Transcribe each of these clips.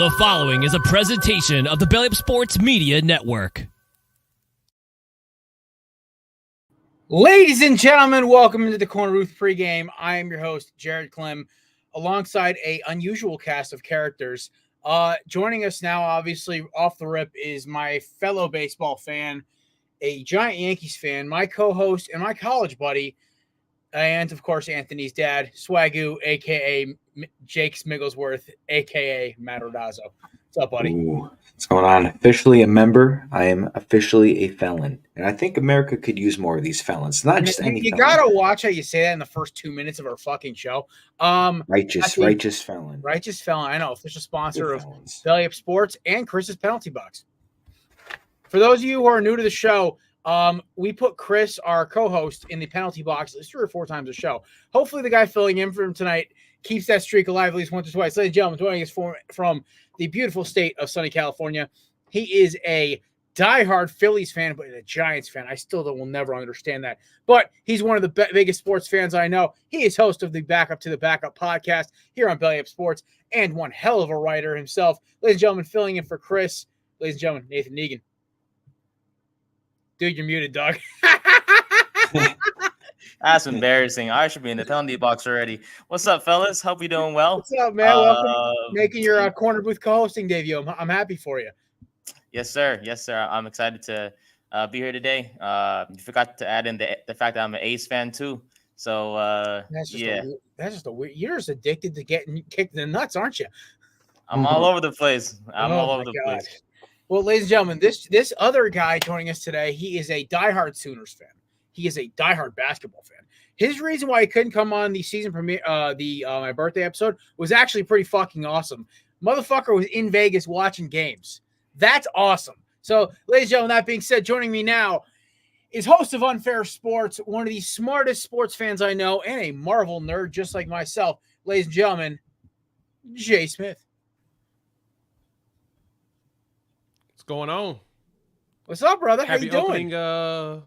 The following is a presentation of the Belly Up Sports Media Network. Ladies and gentlemen, welcome into the Corner Booth pregame. I am your host, Jared Clem, alongside a unusual cast of characters. Joining us now, obviously, off the rip, is my fellow baseball fan, a giant Yankees fan, my co-host, and my college buddy, and, of course, Anthony's dad, Swagoo, a.k.a. Jake Smigglesworth, a.k.a. Matt Ordazzo. What's up, buddy? Ooh, what's going on? Officially a member. I am officially a felon. And I think America could use more of these felons. Not just any You felon. gotta watch how you say that in the first 2 minutes of our fucking show. Righteous felon. Righteous felon. I know, official sponsor of felons. Belly Up Sports and Chris's Penalty Box. For those of you who are new to the show, we put Chris, our co-host, in the penalty box at least 3 or 4 times a show. Hopefully the guy filling in for him tonight keeps that streak alive at least once or twice. Ladies and gentlemen, joining us from the beautiful state of sunny California, he is a diehard Phillies fan, but a Giants fan. I still will never understand that. But he's one of the biggest sports fans I know. He is host of the Backup to the Backup podcast here on Belly Up Sports and one hell of a writer himself. Ladies and gentlemen, filling in for Chris, ladies and gentlemen, Nathan Negan. Dude, you're muted, dog. That's embarrassing. I should be in the penalty box already. What's up, fellas? Hope you're doing well. What's up, man? Welcome making your corner booth co-hosting debut. I'm happy for you. Yes, sir. Yes, sir. I'm excited to be here today. You forgot to add in the fact that I'm an A's fan too. So that's just a weird. You're just addicted to getting kicked in the nuts, aren't you? I'm all over the place. I'm all over the place. Well, ladies and gentlemen, this other guy joining us today, he is a diehard Sooners fan. He is a diehard basketball fan. His reason why he couldn't come on the season premiere, my birthday episode, was actually pretty fucking awesome. Motherfucker was in Vegas watching games. That's awesome. So, ladies and gentlemen, that being said, joining me now is host of Unfair Sports, one of the smartest sports fans I know, and a Marvel nerd just like myself. Ladies and gentlemen, Jay Smith. What's going on? What's up, brother? How Happy you doing?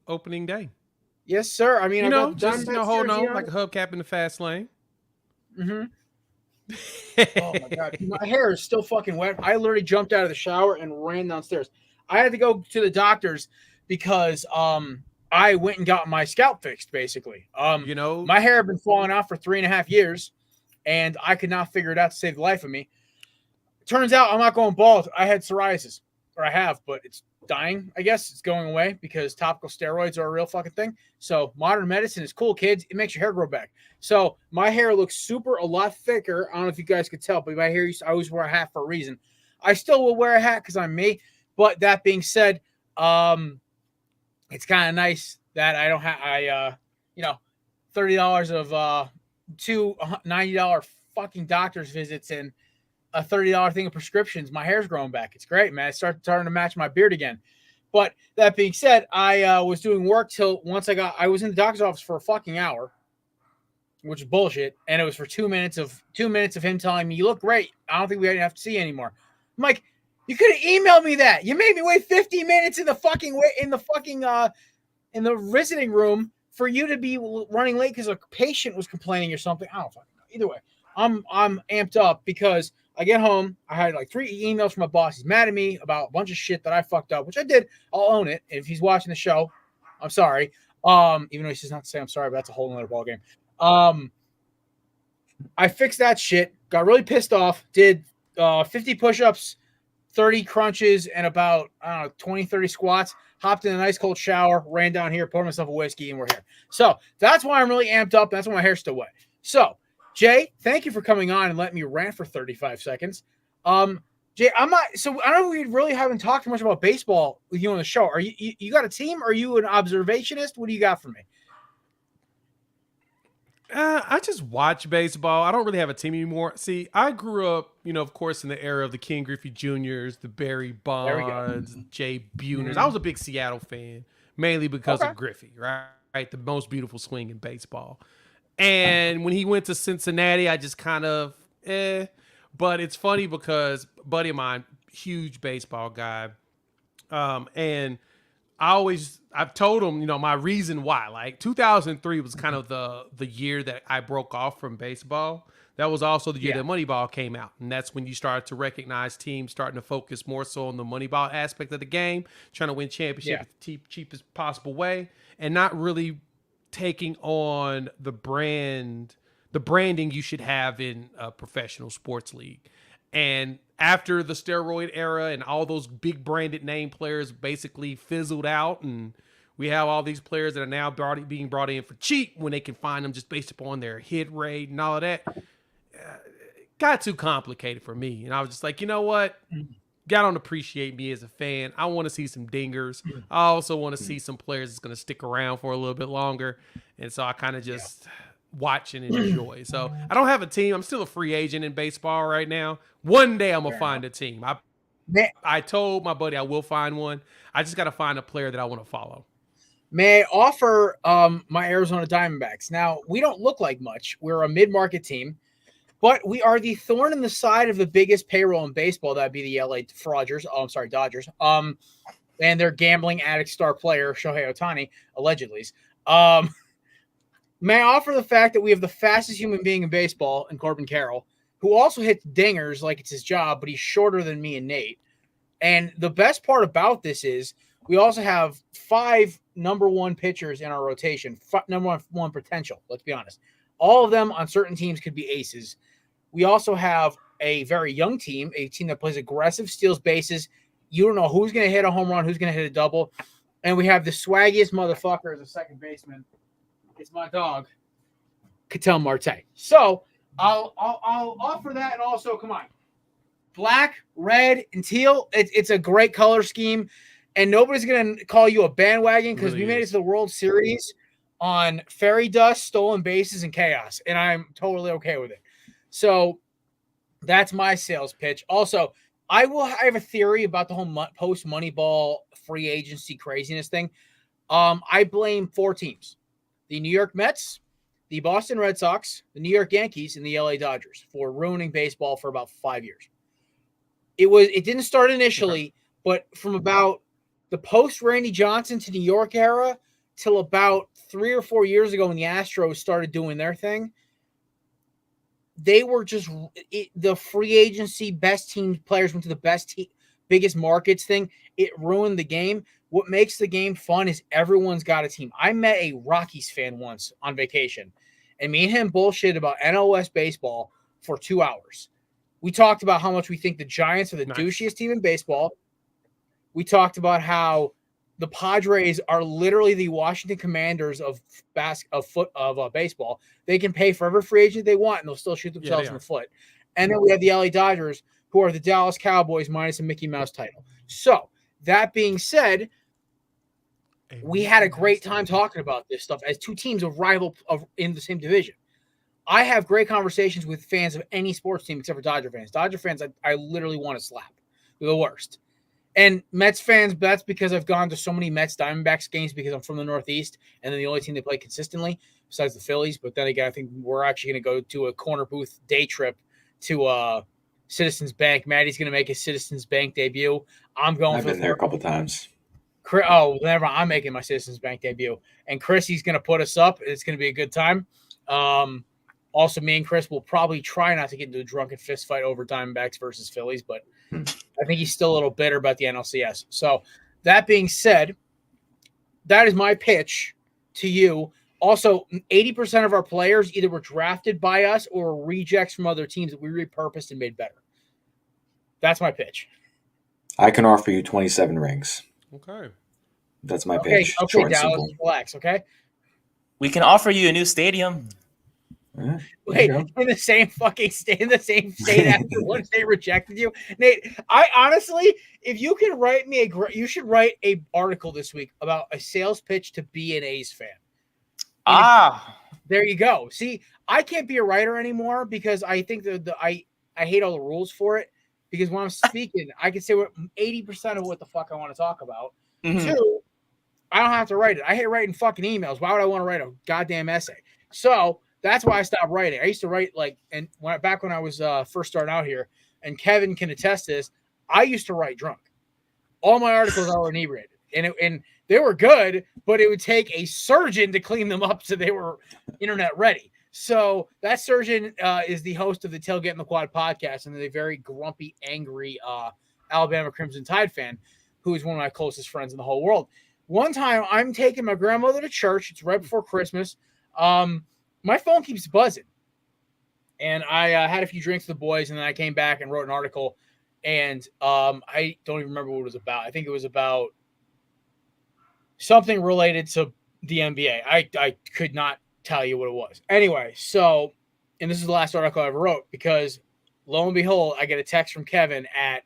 Opening day. Yes, sir. I mean, holding on like a hubcap in the fast lane. Mm-hmm. Oh my god, my hair is still fucking wet. I literally jumped out of the shower and ran downstairs. I had to go to the doctor's because I went and got my scalp fixed. Basically, my hair had been falling out for 3.5 years, and I could not figure it out to save the life of me. Turns out I'm not going bald. I had psoriasis, or I have, but it's dying. I guess it's going away because topical steroids are a real fucking thing. So modern medicine is cool, kids. It makes your hair grow back. So my hair looks a lot thicker. I don't know if you guys could tell, but my hair I always wear a hat for a reason. I still will wear a hat because I'm me. But that being said, it's kind of nice that I don't have $30 of 2 $90 fucking doctor's visits and a $30 thing of prescriptions. My hair's growing back. It's great, man. It's starting to match my beard again. But that being said, I was doing work till I was in the doctor's office for a fucking hour, which is bullshit. And it was for 2 minutes of him telling me, "You look great. I don't think we have to see you anymore." I'm like, you could have emailed me that. You made me wait 50 minutes in the visiting room for you to be running late because a patient was complaining or something. I don't fucking know. Either way, I'm amped up because I get home. I had like 3 emails from my boss. He's mad at me about a bunch of shit that I fucked up, which I did. I'll own it. If he's watching the show, I'm sorry. Even though he says not to say I'm sorry, but that's a whole nother ballgame. I fixed that shit. Got really pissed off. Did 50 push-ups, 30 crunches, and about 20, 30 squats. Hopped in a nice cold shower. Ran down here, poured myself a whiskey, and we're here. So that's why I'm really amped up. That's why my hair's still wet. So Jay, thank you for coming on and letting me rant for 35 seconds. Jay, I know we really haven't talked much about baseball with you on the show. Are you got a team? Or are you an observationist? What do you got for me? I just watch baseball. I don't really have a team anymore. See, I grew up, of course, in the era of the Ken Griffey Jr.'s, the Barry Bonds, Jay Buners. I was a big Seattle fan, mainly because of Griffey, right? The most beautiful swing in baseball. And when he went to Cincinnati, I just kind of, But it's funny because a buddy of mine, huge baseball guy, and I've told him, my reason why. Like 2003 was kind of the year that I broke off from baseball. that was also the year that Moneyball came out. And that's when you started to recognize teams starting to focus more so on the Moneyball aspect of the game, trying to win championships the cheapest possible way, and not really taking on the branding you should have in a professional sports league. And after the steroid era and all those big branded name players basically fizzled out, and we have all these players that are now being brought in for cheap when they can find them just based upon their hit rate and all of that, got too complicated for me. And I was just like, you know what? God don't appreciate me as a fan. I want to see some dingers. I also want to see some players that's going to stick around for a little bit longer. And so I kind of just watch and enjoy. So I don't have a team. I'm still a free agent in baseball right now. One day I'm going to find a team. I told my buddy I will find one. I just got to find a player that I want to follow. May I offer my Arizona Diamondbacks? Now, we don't look like much. We're a mid-market team, but we are the thorn in the side of the biggest payroll in baseball. That'd be the LA Dodgers. And their gambling addict star player, Shohei Ohtani, allegedly. May I offer the fact that we have the fastest human being in baseball in Corbin Carroll, who also hits dingers like it's his job, but he's shorter than me and Nate. And the best part about this is we also have 5 number 1 pitchers in our rotation, number one potential, let's be honest. All of them on certain teams could be aces. We also have a very young team, a team that plays aggressive, steals bases. You don't know who's going to hit a home run, who's going to hit a double. And we have the swaggiest motherfucker as a second baseman. It's my dog, Ketel Marte. So I'll offer that, and also, come on, black, red, and teal. It's a great color scheme, and nobody's gonna call you a bandwagon because we made it to the World Series on fairy dust, stolen bases, and chaos, and I'm totally okay with it. So that's my sales pitch. Also, I have a theory about the whole post Moneyball free agency craziness thing. I blame 4 teams: the New York Mets, the Boston Red Sox, the New York Yankees, and the LA Dodgers for ruining baseball for about 5 years. It didn't start initially, but from about the post Randy Johnson to New York era till about 3 or 4 years ago when the Astros started doing their thing, they were just the free agency, best team players went to the biggest markets thing. It ruined the game. What makes the game fun is everyone's got a team. I met a Rockies fan once on vacation, and me and him bullshit about NOS baseball for 2 hours. We talked about how much we think the Giants are the douchiest team in baseball. We talked about how the Padres are literally the Washington Commanders of baseball. They can pay for every free agent they want, and they'll still shoot themselves in the foot. And then we have the LA Dodgers, who are the Dallas Cowboys minus a Mickey Mouse title. So that being said, we had a great time talking about this stuff as 2 teams of rival in the same division. I have great conversations with fans of any sports team except for Dodger fans. Dodger fans, I literally want to slap. They're the worst. And Mets fans, that's because I've gone to so many Mets Diamondbacks games because I'm from the Northeast, and then the only team they play consistently besides the Phillies. But then again, I think we're actually going to go to a corner booth day trip to Citizens Bank. Maddie's going to make his Citizens Bank debut. I've been there a couple times. Whenever I'm making my Citizens Bank debut, and Chrissy's going to put us up. It's going to be a good time. Also, me and Chris will probably try not to get into a drunken fist fight over Diamondbacks versus Phillies, but I think he's still a little bitter about the NLCS. So that being said, that is my pitch to you. Also, 80% of our players either were drafted by us or rejects from other teams that we repurposed and made better. That's my pitch. I can offer you 27 rings. Okay. That's my pitch. Okay, Dallas, relax, okay? We can offer you a new stadium. Wait, in the same state after once they rejected you, Nate. I honestly, if you can write me you should write a article this week about a sales pitch to be an A's fan. There you go. See, I can't be a writer anymore because I think I hate all the rules for it. Because when I'm speaking, I can say 80% of what the fuck I want to talk about. Mm-hmm. 2, I don't have to write it. I hate writing fucking emails. Why would I want to write a goddamn essay? So that's why I stopped writing. I used to write back when I was first starting out here, and Kevin can attest to this. I used to write drunk. All my articles are inebriated, and they were good, but it would take a surgeon to clean them up so they were internet ready. So that surgeon is the host of the Tailgate in the Quad podcast, and a very grumpy, angry Alabama Crimson Tide fan, who is one of my closest friends in the whole world. One time, I'm taking my grandmother to church. It's right before Christmas. My phone keeps buzzing, and I had a few drinks with the boys, and then I came back and wrote an article, and I don't even remember what it was about. I think it was about something related to the NBA. I could not tell you what it was. Anyway, so, and this is the last article I ever wrote, because lo and behold, I get a text from Kevin at,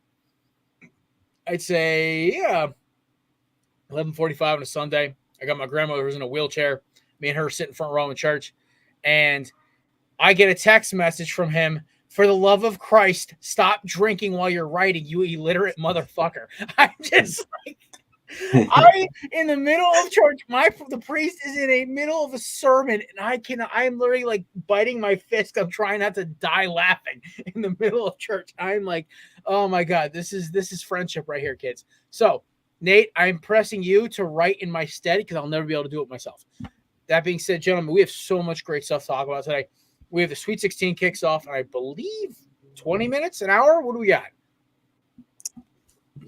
I'd say, 11:45 on a Sunday. I got my grandmother who's in a wheelchair. Me and her sitting front row in church. And I get a text message from him: "For the love of Christ, stop drinking while you're writing, you illiterate motherfucker." I'm just like, I in the middle of church, the priest is in the middle of a sermon, and I'm literally like biting my fist. I'm trying not to die laughing in the middle of church. I'm like, oh my God, this is friendship right here, kids. So, Nate, I'm pressing you to write in my stead, because I'll never be able to do it myself. That being said, gentlemen, we have so much great stuff to talk about today. We have the Sweet 16 kicks off, and I believe 20 minutes, an hour. What do we got?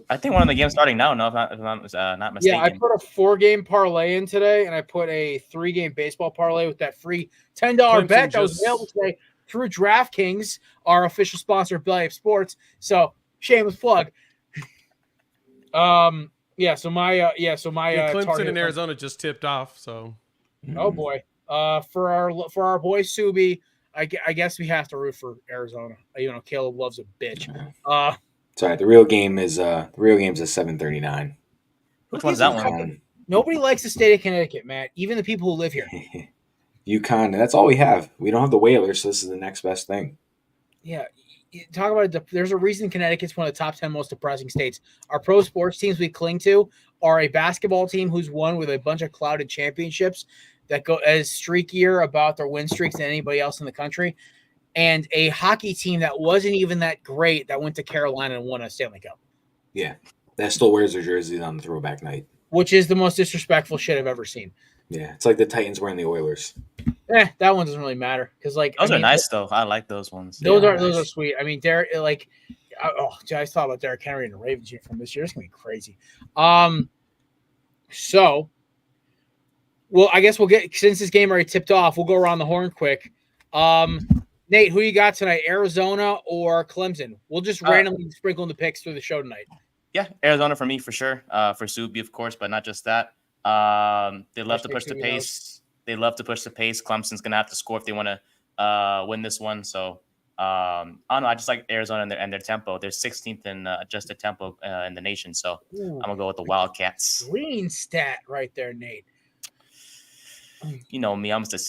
I think one of the games starting now. No, if I'm not mistaken. Yeah, I put a 4-game parlay in today, and I put a 3-game baseball parlay with that free $10 bet that was available today through DraftKings, our official sponsor of Belly Up Sports. So, shameless plug. So my Clemson and Arizona just tipped off. So, oh boy, for our boy Subi, I guess we have to root for Arizona. Caleb loves a bitch. Sorry, the real game is a 7:39. Which one's that one? Nobody likes the state of Connecticut, Matt. Even the people who live here. UConn. That's all we have. We don't have the Whalers, so this is the next best thing. Yeah. Talk about it. There's a reason Connecticut's one of the top 10 most depressing states. Our pro sports teams we cling to are a basketball team who's won with a bunch of clouded championships that go as streakier about their win streaks than anybody else in the country, and a hockey team that wasn't even that great that went to Carolina and won a Stanley Cup. Yeah, that still wears their jerseys on the throwback night, which is the most disrespectful shit I've ever seen. Yeah, it's like the Titans wearing the Oilers. That one doesn't really matter, because those are nice though. I like those ones. Those are sweet. I mean, Derek, I thought about Derrick Henry in the Ravens uniform this year. It's gonna be crazy. So, well, I guess we'll get, since this game already tipped off, we'll go around the horn quick. Nate, who you got tonight? Arizona or Clemson? We'll just randomly sprinkle in the picks through the show tonight. Yeah, Arizona for me for sure. For Subi, of course, but not just that. They love to push the pace. They love to push the pace. Clemson's gonna have to score if they want to win this one. So I don't know. I just like Arizona and their tempo. They're 16th in adjusted tempo in the nation. So I'm gonna go with the Wildcats. Green stat right there, Nate. You know me, I'm just a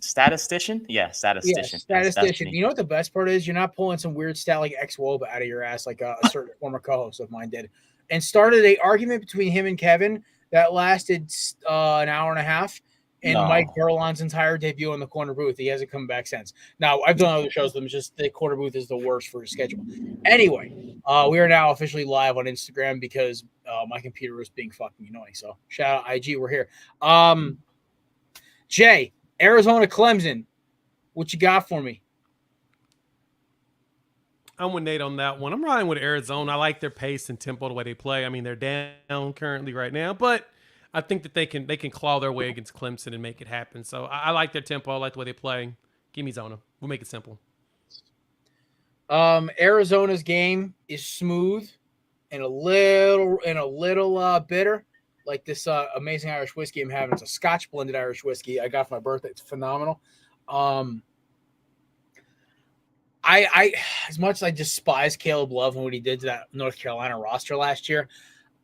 statistician. Yeah, statistician. Yeah, statistician. You know what the best part is? You're not pulling some weird stat like ex-Woba out of your ass like a certain former co-host of mine did, and started an argument between him and Kevin that lasted an hour and a half. And Mike Burlon's entire debut in the corner booth, he hasn't come back since. Now, I've done other shows with him. Just the corner booth is the worst for his schedule. Anyway, we are now officially live on Instagram because my computer was being fucking annoying. So shout out IG, we're here. Jay, Arizona, Clemson, what you got for me? I'm with Nate on that one. I'm riding with Arizona. I like their pace and tempo, the way they play. I mean, they're down currently right now, but I think that they can claw their way against Clemson and make it happen. So I like their tempo. I like the way they play. Give me Zona. We'll make it simple. Arizona's game is smooth and a little bitter, like this amazing Irish whiskey I'm having. It's a Scotch blended Irish whiskey I got for my birthday. It's phenomenal. I as much as I despise Caleb Love and what he did to that North Carolina roster last year,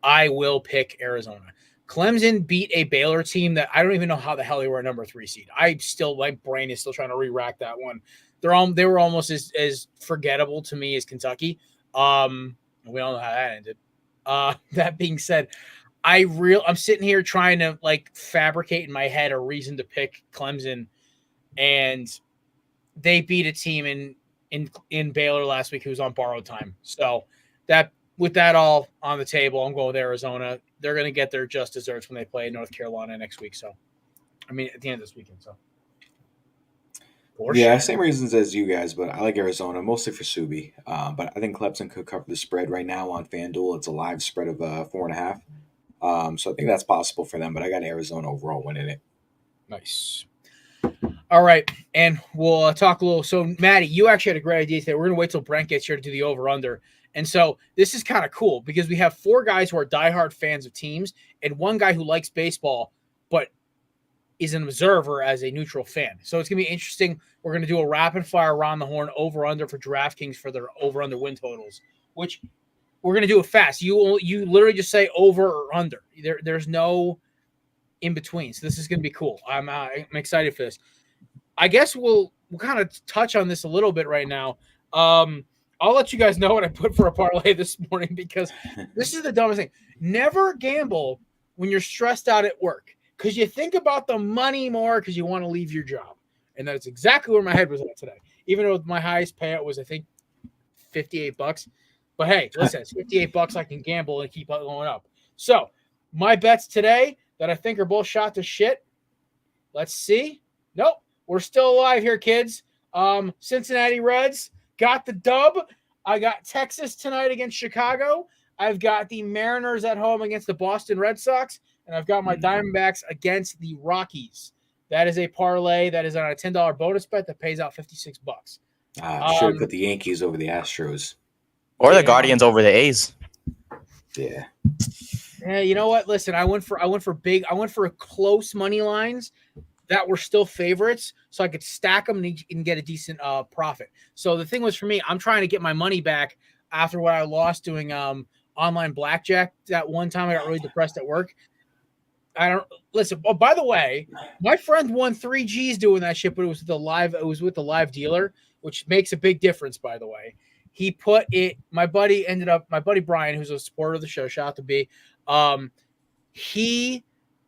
I will pick Arizona. Clemson beat a Baylor team that I don't even know how the hell they were a number 3 seed. My brain is still trying to re-rack that one. They were almost as forgettable to me as Kentucky. We all know how that ended. That being said, I'm sitting here trying to fabricate in my head a reason to pick Clemson, and they beat a team in Baylor last week who was on borrowed time. So with that all on the table, I'm going with Arizona. They're going to get their just desserts when they play North Carolina next week. So, I mean, at the end of this weekend. So, Yeah, same reasons as you guys, but I like Arizona mostly for Subi. But I think Clemson could cover the spread right now on FanDuel. It's a live spread of 4.5. So I think that's possible for them. But I got Arizona overall winning it. Nice. All right, and we'll talk a little. So, Maddie, you actually had a great idea today. We're going to wait till Brent gets here to do the over-under. And so this is kind of cool because we have 4 guys who are diehard fans of teams and 1 guy who likes baseball but is an observer as a neutral fan. So it's going to be interesting. We're going to do a rapid-fire around the horn over-under for DraftKings for their over-under win totals, which we're going to do it fast. You literally just say over or under. There's no in-between. So this is going to be cool. I'm excited for this. I guess we'll kind of touch on this a little bit right now. I'll let you guys know what I put for a parlay this morning because this is the dumbest thing. Never gamble when you're stressed out at work because you think about the money more because you want to leave your job. And that's exactly where my head was at today. Even though my highest payout was, I think, $58. But hey, listen, it's $58 I can gamble and keep going up. So my bets today that I think are both shot to shit. Let's see. Nope. We're still alive here, kids. Cincinnati Reds got the dub. I got Texas tonight against Chicago. I've got the Mariners at home against the Boston Red Sox. And I've got my Diamondbacks against the Rockies. That is a parlay that is on a $10 bonus bet that pays out $56. Should have put the Yankees over the Astros. Or the Guardians over the A's. Yeah. Yeah, you know what? Listen, I went for close money lines that were still favorites, so I could stack them and get a decent profit. So the thing was for me, I'm trying to get my money back after what I lost doing online blackjack. That one time I got really depressed at work. I don't listen. Oh, by the way, my friend won 3 G's doing that shit, but it was with the live dealer, which makes a big difference, by the way. He put it, my buddy Brian, who's a supporter of the show, shout out to B. He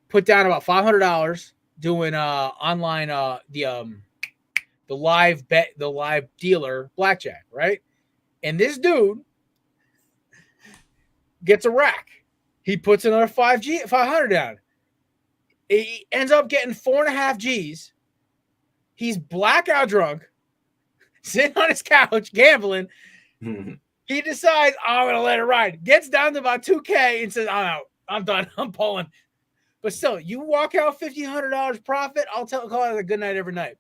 put down about $500 doing online the live dealer blackjack, right? And this dude gets a rack. He puts another 500 down. He ends up getting 4.5 G's. He's blackout drunk, sitting on his couch gambling. He decides, I'm going to let it ride. Gets down to about 2K and says, I'm out. I'm done. I'm pulling. But still, you walk out $1,500 profit, call it a good night every night.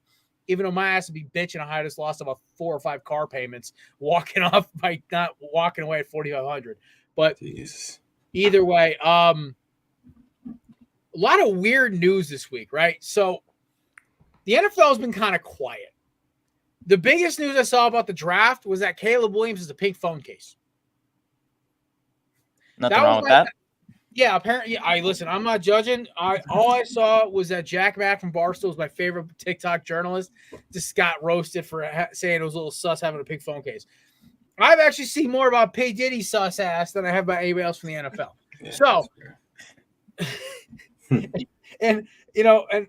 Even though my ass would be bitching, I just lost about 4 or 5 car payments walking off by not walking away at $4,500. But Jeez. Either way, a lot of weird news this week, right? So the NFL has been kind of quiet. The biggest news I saw about the draft was that Caleb Williams is a pink phone case. Nothing wrong with that. Yeah, apparently. I'm not judging. All I saw was that Jack Mack from Barstool is my favorite TikTok journalist. Just got roasted for saying it was a little sus having a pink phone case. I've actually seen more about P. Diddy's sus ass than I have about anybody else from the NFL. Yeah, so, and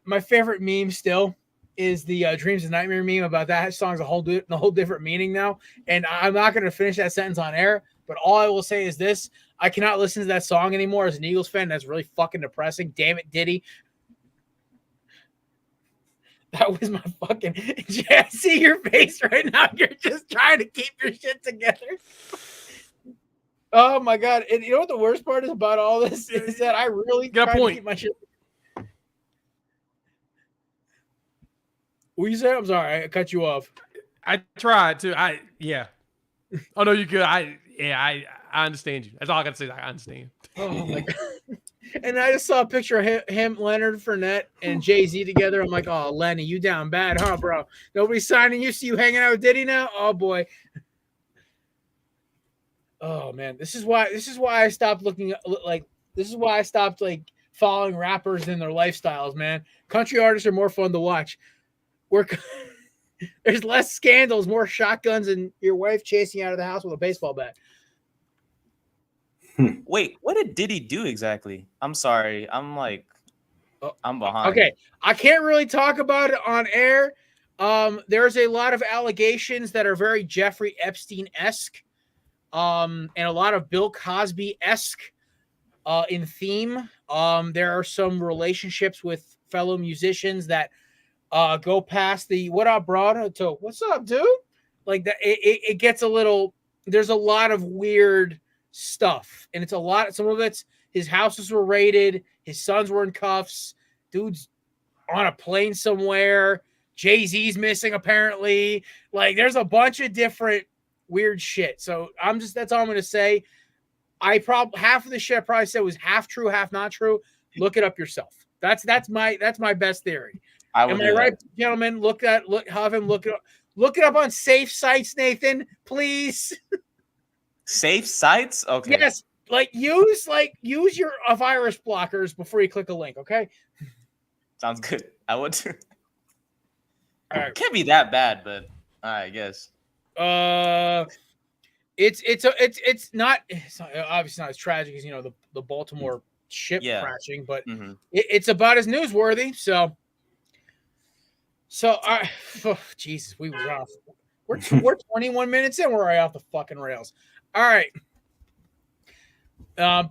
my favorite meme still is the Dreams and Nightmare meme about that song's a whole different meaning now. And I'm not going to finish that sentence on air, but all I will say is this. I cannot listen to that song anymore as an Eagles fan. That's really fucking depressing. Damn it, Diddy. That was my fucking... I see your face right now. You're just trying to keep your shit together. Oh, my God. And you know what the worst part is about all this? Is that I really try to keep my shit... What you say? I'm sorry. I cut you off. I tried to. Yeah. Oh, no, you good. I understand you. That's all I got to say. I understand. Oh, my God. And I just saw a picture of him, Leonard Fournette, and Jay-Z together. I'm like, oh, Lenny, you down bad, huh, bro? Nobody's signing you. See you hanging out with Diddy now? Oh, boy. Oh, man. This is why I stopped following rappers and their lifestyles, man. Country artists are more fun to watch. There's less scandals, more shotguns, and your wife chasing you out of the house with a baseball bat. Wait, what did Diddy do exactly? I'm sorry. I'm behind. Okay. I can't really talk about it on air. There's a lot of allegations that are very Jeffrey Epstein-esque, and a lot of Bill Cosby-esque in theme. There are some relationships with fellow musicians that go past the what up, bro, to what's up, dude? Like that, it gets a little. There's a lot of weird stuff, and it's a lot. Some of it's his houses were raided, his sons were in cuffs, dude's on a plane somewhere. Jay-Z's missing apparently. Like there's a bunch of different weird shit. So that's all I'm gonna say. Half of the shit I probably said was half true, half not true. Look it up yourself. That's my best theory. Am I right, gentlemen? Have him look it up. Look it up on safe sites, Nathan, please. Safe sites? Okay. Yes, use your virus blockers before you click a link. Okay. Sounds good. I would. All right. Can't be that bad, but I guess. It's not obviously not as tragic as the Baltimore ship crashing, but it's about as newsworthy. So Jesus, we were off. We're 21 minutes in. We're already off the fucking rails. All right.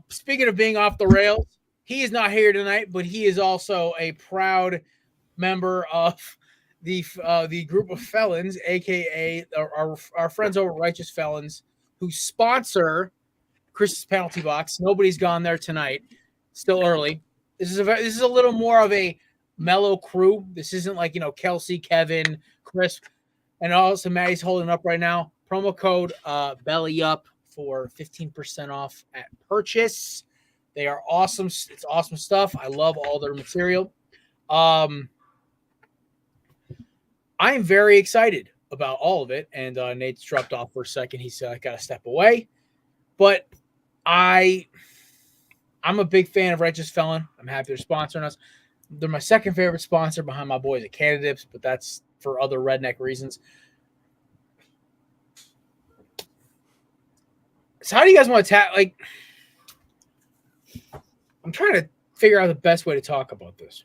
Speaking of being off the rails, he is not here tonight, but he is also a proud member of the group of felons, aka our friends over at Righteous Felons, who sponsor Chris's Penalty Box. Nobody's gone there tonight. Still early. This is a little more of a mellow crew. This isn't like Kelsey, Kevin, Chris, and also Maddie's holding up right now. Promo code Belly Up for 15% off at purchase. They are awesome. It's awesome stuff. I love all their material. I am very excited about all of it. And Nate's dropped off for a second. He said I got to step away. But I'm a big fan of Righteous Felon. I'm happy they're sponsoring us. They're my second favorite sponsor behind my boys at Canadips, but that's for other redneck reasons. So how do you guys want to I'm trying to figure out the best way to talk about this.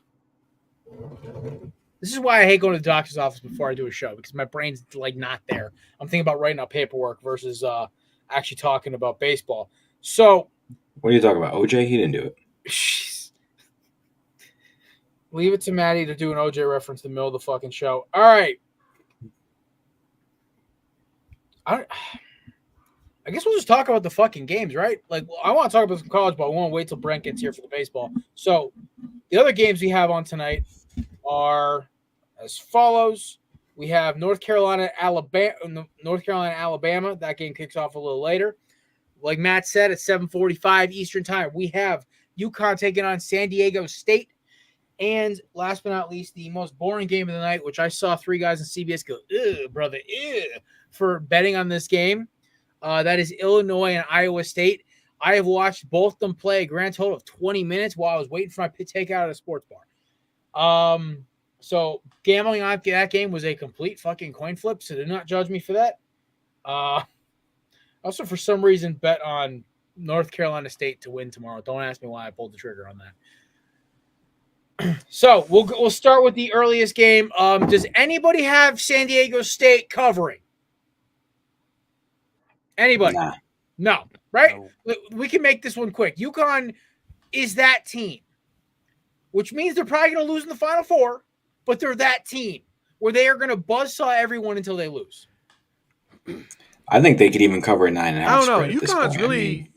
This is why I hate going to the doctor's office before I do a show, because my brain's not there. I'm thinking about writing out paperwork versus actually talking about baseball. So what are you talking about? OJ? He didn't do it. Leave it to Maddie to do an OJ reference in the middle of the fucking show. All right. I guess we'll just talk about the fucking games, right? I want to talk about some college ball. I want to wait till Brent gets here for the baseball. So the other games we have on tonight are as follows. We have North Carolina, Alabama. That game kicks off a little later. Like Matt said, at 7:45 Eastern time, we have UConn taking on San Diego State. And last but not least, the most boring game of the night, which I saw three guys on CBS go, "Ugh, brother, ugh," for betting on this game. That is Illinois and Iowa State. I have watched both of them play a grand total of 20 minutes while I was waiting for my takeout at a sports bar. So gambling on that game was a complete fucking coin flip, so do not judge me for that. Also, for some reason, bet on North Carolina State to win tomorrow. Don't ask me why I pulled the trigger on that. So we'll start with the earliest game. Does anybody have San Diego State covering? Anybody? Nah. No, right? No. We can make this one quick. UConn is that team, which means they're probably going to lose in the Final Four, but they're that team where they are going to buzzsaw everyone until they lose. I think they could even cover a 9.5. I don't know. UConn's really.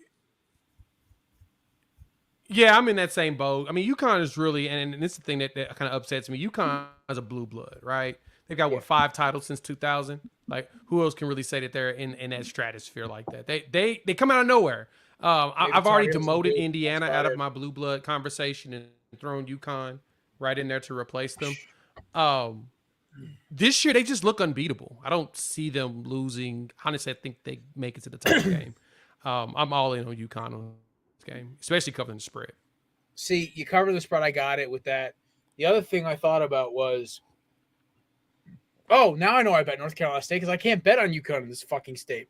Yeah, I'm in that same boat. I mean, UConn is really, and this is the thing that kind of upsets me. UConn is a blue blood, right? They've got 5 titles since 2000. Like, who else can really say that they're in that stratosphere like that? They come out of nowhere. I've already demoted Indiana out of my blue blood conversation and thrown UConn right in there to replace them. This year they just look unbeatable. I don't see them losing. Honestly, I think they make it to the title game. I'm all in on UConn on this game, especially covering the spread. See, you cover the spread. I got it with that. The other thing I thought about was, now I know I bet North Carolina State because I can't bet on UConn in this fucking state.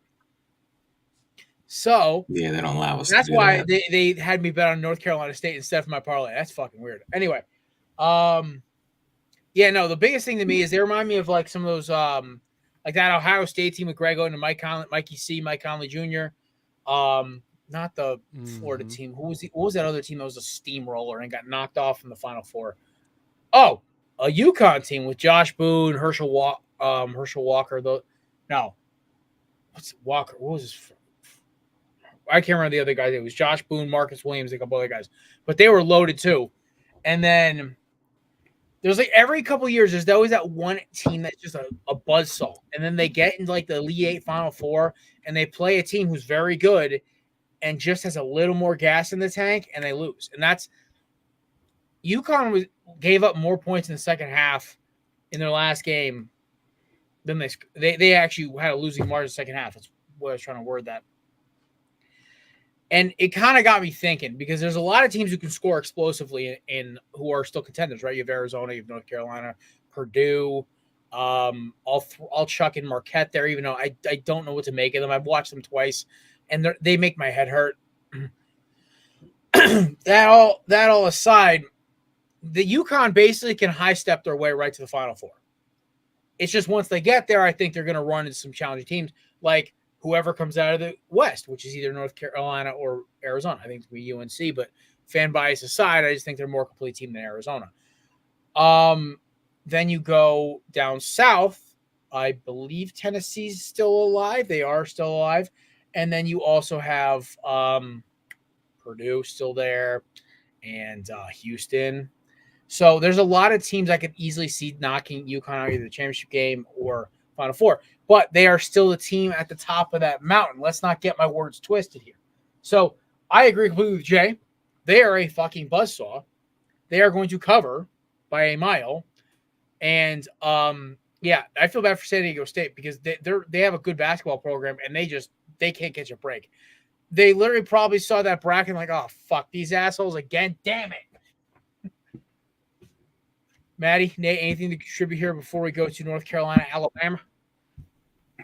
So yeah, they don't allow us. That's why they had me bet on North Carolina State instead of my parlay. That's fucking weird. Anyway, the biggest thing to me is they remind me of like some of those like that Ohio State team with Greg Oden and Mike Conley Jr. Not the Florida team. What was that other team that was a steamroller and got knocked off in the Final Four? a UConn team with Josh Boone, Herschel Walker. What's Walker? What was his? I can't remember the other guy. It was Josh Boone, Marcus Williams, a couple other guys, but they were loaded too. And then there's like every couple of years, there's always that one team that's just a buzzsaw, and then they get into like the Elite Eight Final Four, and they play a team who's very good and just has a little more gas in the tank, and they lose. And that's UConn gave up more points in the second half in their last game than they actually had a losing margin in the second half. That's what I was trying to word that. And it kind of got me thinking, because there's a lot of teams who can score explosively and who are still contenders, right? You have Arizona, you have North Carolina, Purdue. I'll chuck in Marquette there, even though I don't know what to make of them. I've watched them twice, and they make my head hurt. That all aside, the UConn basically can high step their way right to the Final Four. It's just once they get there, I think they're going to run into some challenging teams like whoever comes out of the West, which is either North Carolina or Arizona. I think it's going to be UNC, but fan bias aside, I just think they're a more complete team than Arizona. Then you go down south. I believe Tennessee's still alive. They are still alive. And then you also have Purdue still there and Houston. So there's a lot of teams I could easily see knocking UConn out of either the championship game or Final Four. But they are still the team at the top of that mountain. Let's not get my words twisted here. So I agree completely with Jay. They are a fucking buzzsaw. They are going to cover by a mile. And yeah, I feel bad for San Diego State because they have a good basketball program and they can't catch a break. They literally probably saw that bracket like, oh fuck, these assholes again. Damn it. Maddie, Nate, anything to contribute here before we go to North Carolina, Alabama?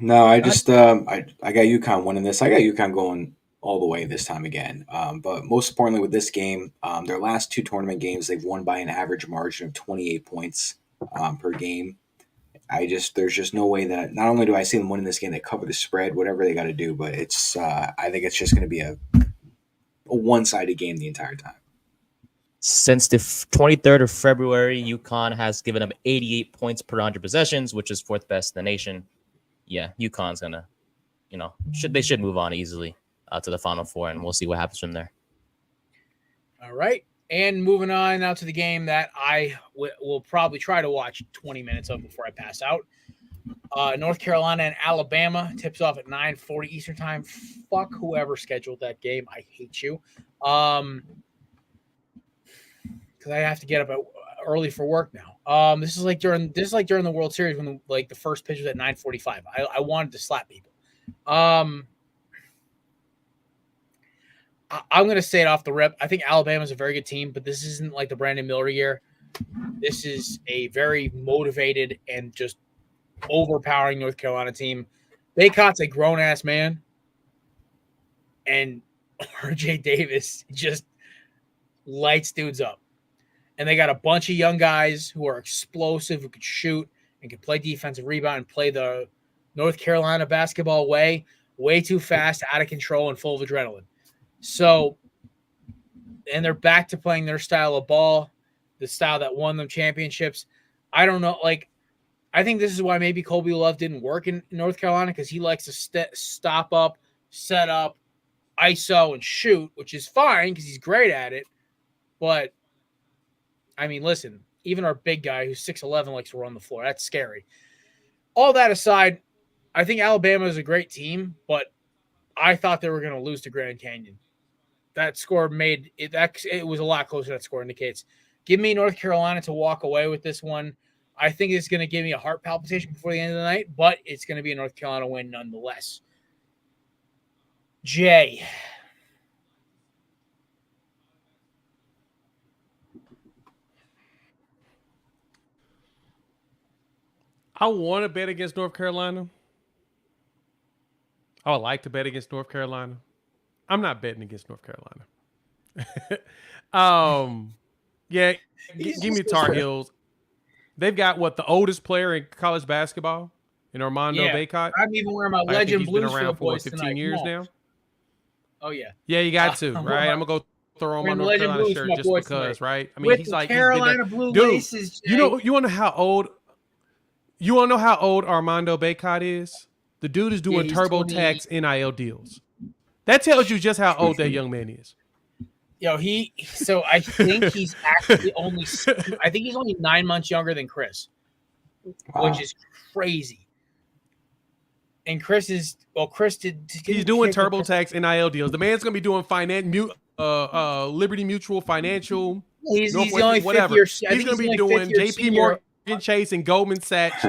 No, I just I got UConn winning this. I got UConn going all the way this time again. But most importantly with this game, their last two tournament games, they've won by an average margin of 28 points per game. There's just no way that not only do I see them winning this game, they cover the spread, whatever they got to do, but it's I think it's just going to be a one-sided game the entire time. Since the 23rd of February, UConn has given up 88 points per 100 possessions, which is fourth best in the nation. Yeah, UConn's gonna, they should move on easily to the Final Four, and we'll see what happens from there. All right, and moving on now to the game that I will probably try to watch 20 minutes of before I pass out. North Carolina and Alabama tips off at 9:40 Eastern time. Fuck whoever scheduled that game. I hate you. Because I have to get up early for work now. This is like during the World Series when the first pitch was at 9:45. I wanted to slap people. I'm gonna say it off the rip. I think Alabama's a very good team, but this isn't like the Brandon Miller year. This is a very motivated and just overpowering North Carolina team. Baycott's a grown ass man, and RJ Davis just lights dudes up. And they got a bunch of young guys who are explosive, who could shoot and can play defensive rebound and play the North Carolina basketball way too fast, out of control, and full of adrenaline. So, and they're back to playing their style of ball, the style that won them championships. I don't know. I think this is why maybe Kobe Love didn't work in North Carolina, because he likes to stop up, set up, ISO, and shoot, which is fine because he's great at it. But I mean, listen, even our big guy who's 6'11" likes to run the floor. That's scary. All that aside, I think Alabama is a great team, but I thought they were going to lose to Grand Canyon. That score made it. It was a lot closer. That score indicates. Give me North Carolina to walk away with this one. I think it's going to give me a heart palpitation before the end of the night, but it's going to be a North Carolina win nonetheless. Jay. I want to bet against North Carolina. I would like to bet against North Carolina. I'm not betting against North Carolina. Yeah, give me Tar Heels. They've got the oldest player in college basketball in Armando Baycott. I'm even wearing my Legend Blues been around for 15 years now. Oh yeah. Yeah, you got to, right? I'm gonna go throw on my Wearing North Legend Carolina Blues, shirt my just boy because, tonight. right? I mean, With he's the like Carolina he's been blue dude. laces. You know how old? You want to know how old Armando Bacot is? The dude is doing he's 20. TurboTax NIL deals. That tells you just how old that young man is. Yo, so I think he's actually I think he's only 9 months younger than Chris, which is crazy. And Chris did. He's doing TurboTax NIL deals. The man's gonna be doing Liberty Mutual Financial. He's the only whatever. Fifth year, He's gonna be doing JP Morgan Chase and Goldman Sachs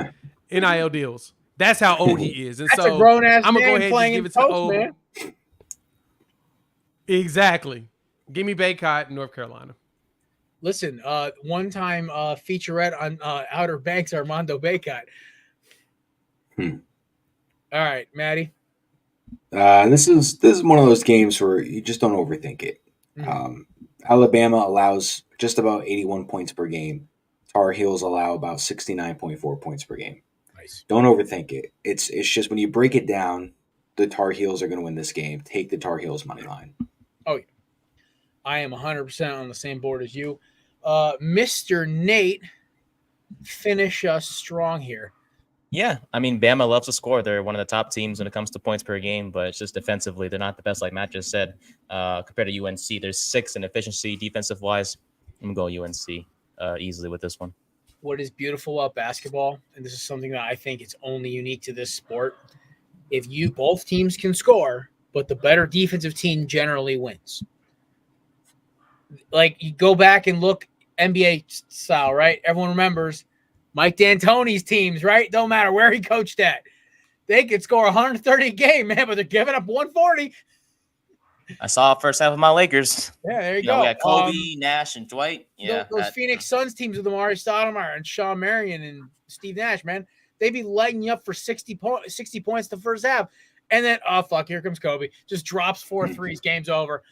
NIL deals. That's how old he is. And That's so a grown ass I'm gonna go man ahead playing and in just give it to post, old. man. Exactly. Give me Bacot in North Carolina. Listen, one time featurette on Outer Banks, Armando Bacot. All right, Maddie. This is one of those games where you just don't overthink it. Alabama allows just about 81 points per game. Tar Heels allow about 69.4 points per game. Nice. Don't overthink it. It's just when you break it down, the Tar Heels are going to win this game. Take the Tar Heels money line. Oh, yeah. I am 100% on the same board as you. Mr. Nate, finish us strong here. Yeah, I mean, Bama loves to score. They're one of the top teams when it comes to points per game, but it's just defensively, they're not the best, like Matt just said. Compared to UNC, there's 6 in efficiency defensive-wise. I'm going to go UNC easily with this one. What is beautiful about basketball, and this is something that I think is only unique to this sport, if both teams can score, but the better defensive team generally wins. Like, you go back and look NBA style, right? Everyone remembers Mike D'Antoni's teams, right? Don't matter where he coached at. They could score 130 a game, man, but they're giving up 140. I saw first half of my Lakers. Yeah, there you go. We got Kobe, Nash, and Dwight. Yeah, those Phoenix Suns teams with Amari Stoudemire and Sean Marion and Steve Nash, man, they be lighting you up for 60 points the first half. And then, oh, fuck, here comes Kobe. Just drops 4 threes, game's over.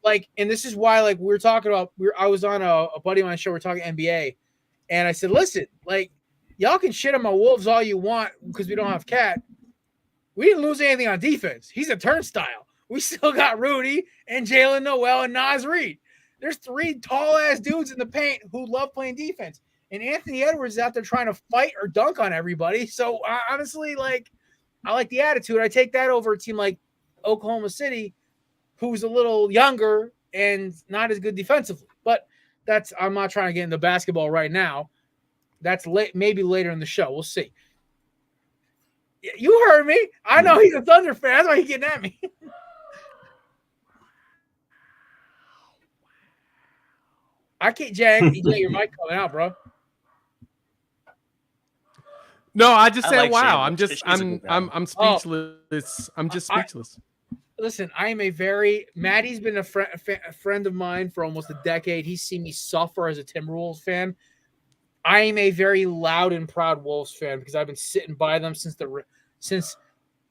Like, and this is why, like, we were talking about, I was on a buddy of mine show, we're talking NBA, and I said, listen, like, y'all can shit on my Wolves all you want because we don't have Cat. We didn't lose anything on defense. He's a turnstile. We still got Rudy and Jalen Noel and Naz Reid. There's 3 tall-ass dudes in the paint who love playing defense. And Anthony Edwards is out there trying to fight or dunk on everybody. So, honestly, like, I like the attitude. I take that over a team like Oklahoma City, who's a little younger and not as good defensively. But I'm not trying to get into basketball right now. That's maybe later in the show. We'll see. You heard me. I know he's a Thunder fan. That's why he's getting at me. I can't, Jack. Your mic coming out, bro. No, I just said, like wow. Shane. I'm speechless. I'm just speechless. Listen, Maddie's been a friend of mine for almost a decade. He's seen me suffer as a Timberwolves fan. I am a very loud and proud Wolves fan because I've been sitting by them since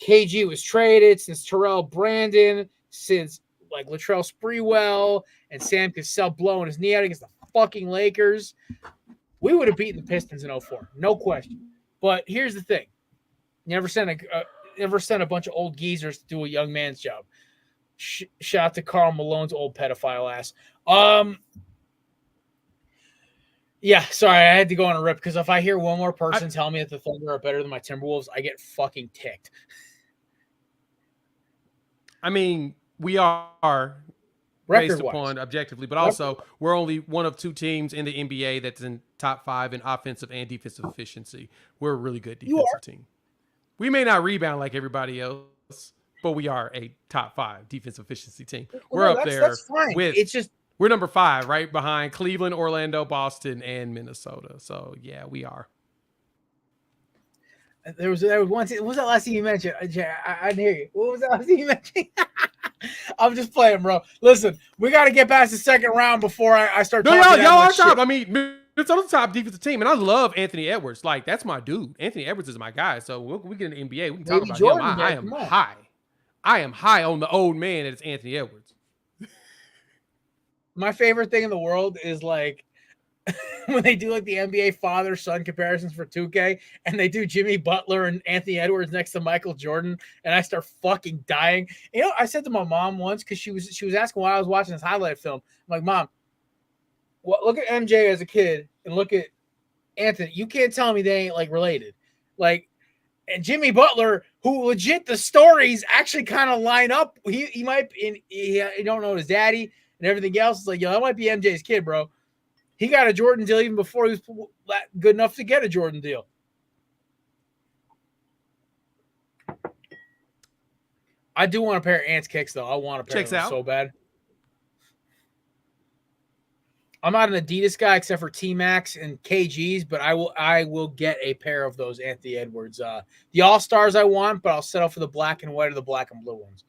KG was traded, since Terrell Brandon, since like Latrell Sprewell and Sam Cassell blowing his knee out against the fucking Lakers. We would have beaten the Pistons in 2004, no question. But here's the thing: never send a bunch of old geezers to do a young man's job. Shout out to Karl Malone's old pedophile ass. Yeah, sorry, I had to go on a rip because if I hear one more person tell me that the Thunder are better than my Timberwolves, I get fucking ticked. I mean, we are based upon objectively, but also we're only one of 2 teams in the NBA that's in top 5 in offensive and defensive efficiency. We're a really good defensive team. We may not rebound like everybody else, but we are a top 5 defensive efficiency team. We're up there. That's fine. It's just we're number 5, right behind Cleveland, Orlando, Boston, and Minnesota. So yeah, we are. There was one thing. What was that last thing you mentioned? I didn't hear you. What was that last thing you mentioned? I'm just playing, bro. Listen, we got to get past the second round before I start talking. No, y'all are top. I mean, Minnesota's top defensive team, and I love Anthony Edwards. Like, that's my dude. Anthony Edwards is my guy. So we get in the NBA. We can talk about Jordan, him. I am high. I am high on the old man. It's Anthony Edwards. My favorite thing in the world is like when they do like the NBA father-son comparisons for 2K, and they do Jimmy Butler and Anthony Edwards next to Michael Jordan, and I start fucking dying. You know, I said to my mom once because she was asking why I was watching this highlight film. I'm like, Mom, look at MJ as a kid and look at Anthony. You can't tell me they ain't like related. Like, and Jimmy Butler, who legit the stories actually kind of line up. He might he don't know his daddy and everything else. It's like, yo, that might be MJ's kid, bro. He got a Jordan deal even before he was good enough to get a Jordan deal. I do want a pair of Ants kicks, though. I want a pair of them so bad. I'm not an Adidas guy except for T-Max and KGs, but I will get a pair of those Anthony Edwards. The All-Stars I want, but I'll settle for the black and white or the black and blue ones.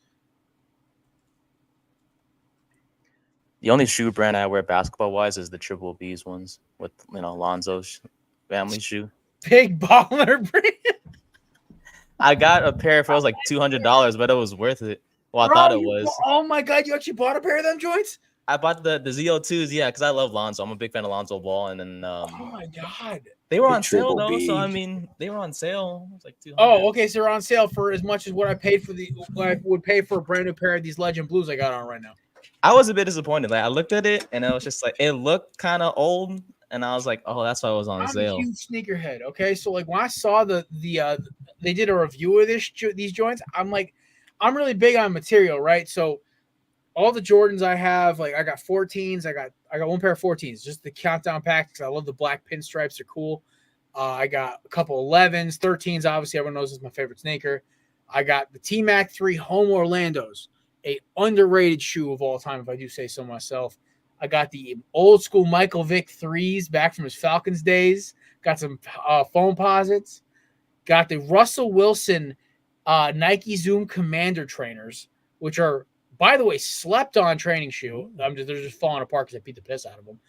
The only shoe brand I wear basketball-wise is the Triple B's ones with, Lonzo's family shoe. Big baller brand. I got a pair for it was like $200, but it was worth it. Well, I thought it was. Oh my God, you actually bought a pair of them joints? I bought the ZO2s, yeah, because I love Lonzo. I'm a big fan of Lonzo Ball, and then oh my God, they were on sale though. So I mean, they were on sale. It was like $200. Oh, okay, so they're on sale for as much as what I would pay for a brand new pair of these Legend Blues I got on right now. I was a bit disappointed. Like I looked at it and I was just like, it looked kind of old, and I was like, oh, that's why it was on sale. I'm a huge sneakerhead. Okay, so like when I saw they did a review of these joints, I'm like, I'm really big on material, right? So all the Jordans I have, like I got 14s, I got one pair of 14s, just the countdown pack because I love the black pinstripes, they're cool. I got a couple 11s, 13s. Obviously, everyone knows this is my favorite sneaker. I got the T-Mac 3 Home Orlandos, a underrated shoe of all time, if I do say so myself. I got the old school Michael Vick 3s back from his Falcons days. Got some foam posits. Got the Russell Wilson Nike Zoom Commander trainers, which are, by the way, slept on training shoe. They're just falling apart because I beat the piss out of them.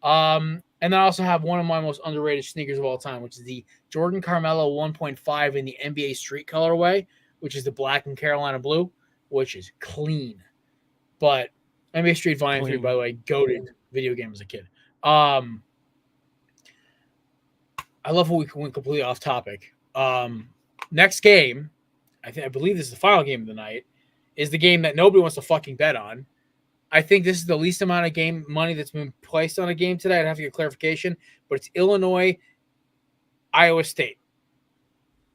And then I also have one of my most underrated sneakers of all time, which is the Jordan Carmelo 1.5 in the NBA Street colorway, which is the black and Carolina blue, which is clean. But NBA Street Volume 3, by the way, goated video game as a kid. I love when we went completely off topic. Next game, I believe this is the final game of the night, is the game that nobody wants to fucking bet on. I think this is the least amount of game money that's been placed on a game today. I'd have to get clarification, but it's Illinois, Iowa State.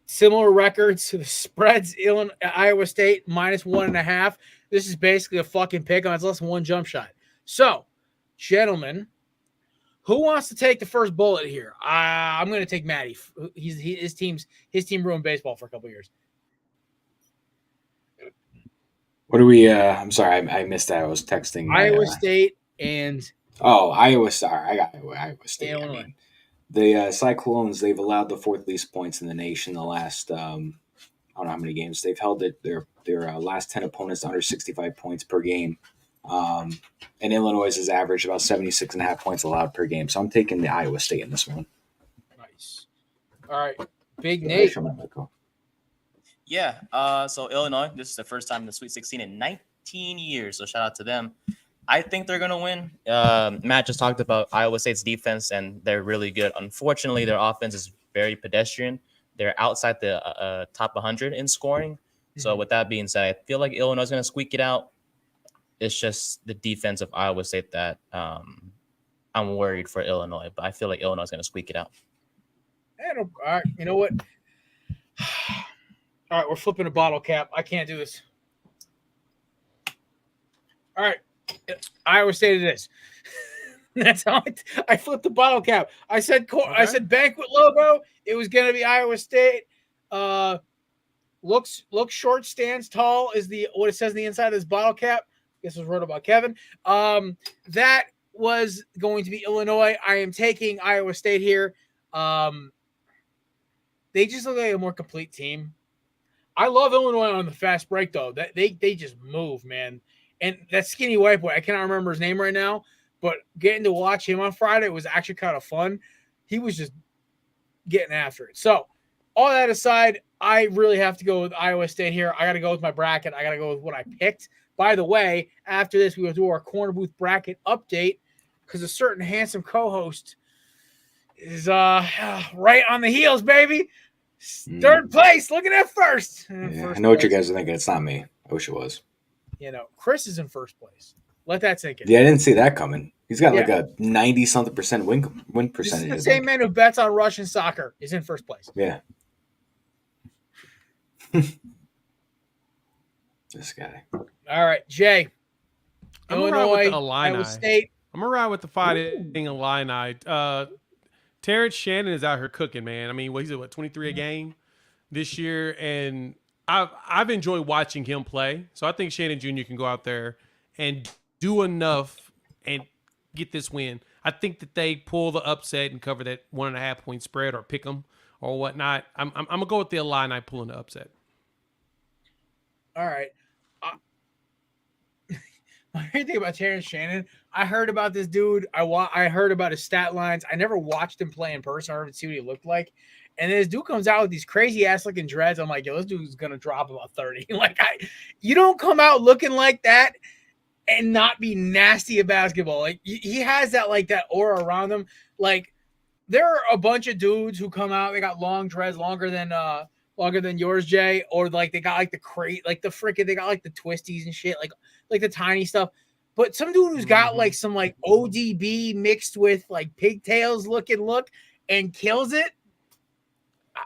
Similar records to the spreads. Iowa State -1.5. This is basically a fucking pick on. It's less than one jump shot. So, gentlemen, who wants to take the first bullet here? I'm going to take Matty. His team ruined baseball for a couple years. What do we? I'm sorry, I missed that. I was texting Iowa State and Iowa. Sorry, I got Iowa State. Illinois. I mean, the Cyclones, they've allowed the fourth least points in the nation the last I don't know how many games they've held it. Their last 10 opponents under 65 points per game. And Illinois has averaged about 76.5 points allowed per game. So I'm taking the Iowa State in this one. Nice. All right, Big Nate. Yeah. So Illinois, this is the first time in the Sweet 16 in 19 years. So shout out to them. I think they're going to win. Matt just talked about Iowa State's defense, and they're really good. Unfortunately, their offense is very pedestrian. They're outside the top 100 in scoring. So with that being said, I feel like Illinois is going to squeak it out. It's just the defense of Iowa State that I'm worried for Illinois, but I feel like Illinois is going to squeak it out. All right, you know what? All right, we're flipping a bottle cap. I can't do this. All right, Iowa State it is. That's how I flipped the bottle cap. I said banquet logo. It was going to be Iowa State. Looks short, stands tall is what it says on the inside of this bottle cap. Guess it was wrote about Kevin. That was going to be Illinois. I am taking Iowa State here. They just look like a more complete team. I love Illinois on the fast break, though. That they just move, man. And that skinny white boy, I cannot remember his name right now, but getting to watch him on Friday was actually kind of fun. He was just getting after it. So, all that aside, I really have to go with Iowa State here. I got to go with my bracket. I got to go with what I picked. By the way, after this, we will do our corner booth bracket update. because a certain handsome co-host is right on the heels, baby. Third place, looking at first. Yeah, I know what you guys are thinking. It's not me. I wish it was. Chris is in first place. Let that sink in. Yeah, I didn't see that coming. He's got like a 90-something% win percentage. This is the same man who bets on Russian soccer is in first place. Yeah. This guy. All right, Jay. I'm gonna ride with the Iowa Illini. State. I'm gonna ride with the Fighting Illini. Terrence Shannon is out here cooking, man. I mean, he's at 23 a game this year, and I've enjoyed watching him play. So I think Shannon Jr. can go out there and do enough and get this win. I think that they pull the upset and cover that 1.5 point spread or pick them or whatnot. I'm gonna go with the Illini pulling the upset. All right. My favorite thing about Terrence Shannon, I heard about this dude. I heard about his stat lines. I never watched him play in person or see what he looked like. And then this dude comes out with these crazy ass looking dreads. I'm like, yo, this dude's gonna drop about 30. You don't come out looking like that and not be nasty at basketball. Like he has that that aura around him. Like there are a bunch of dudes who come out. They got long dreads, longer than yours, Jay, or they got the crate, they got the twisties and shit, like the tiny stuff. But some dude who's got some ODB mixed with pigtails looking look and kills it.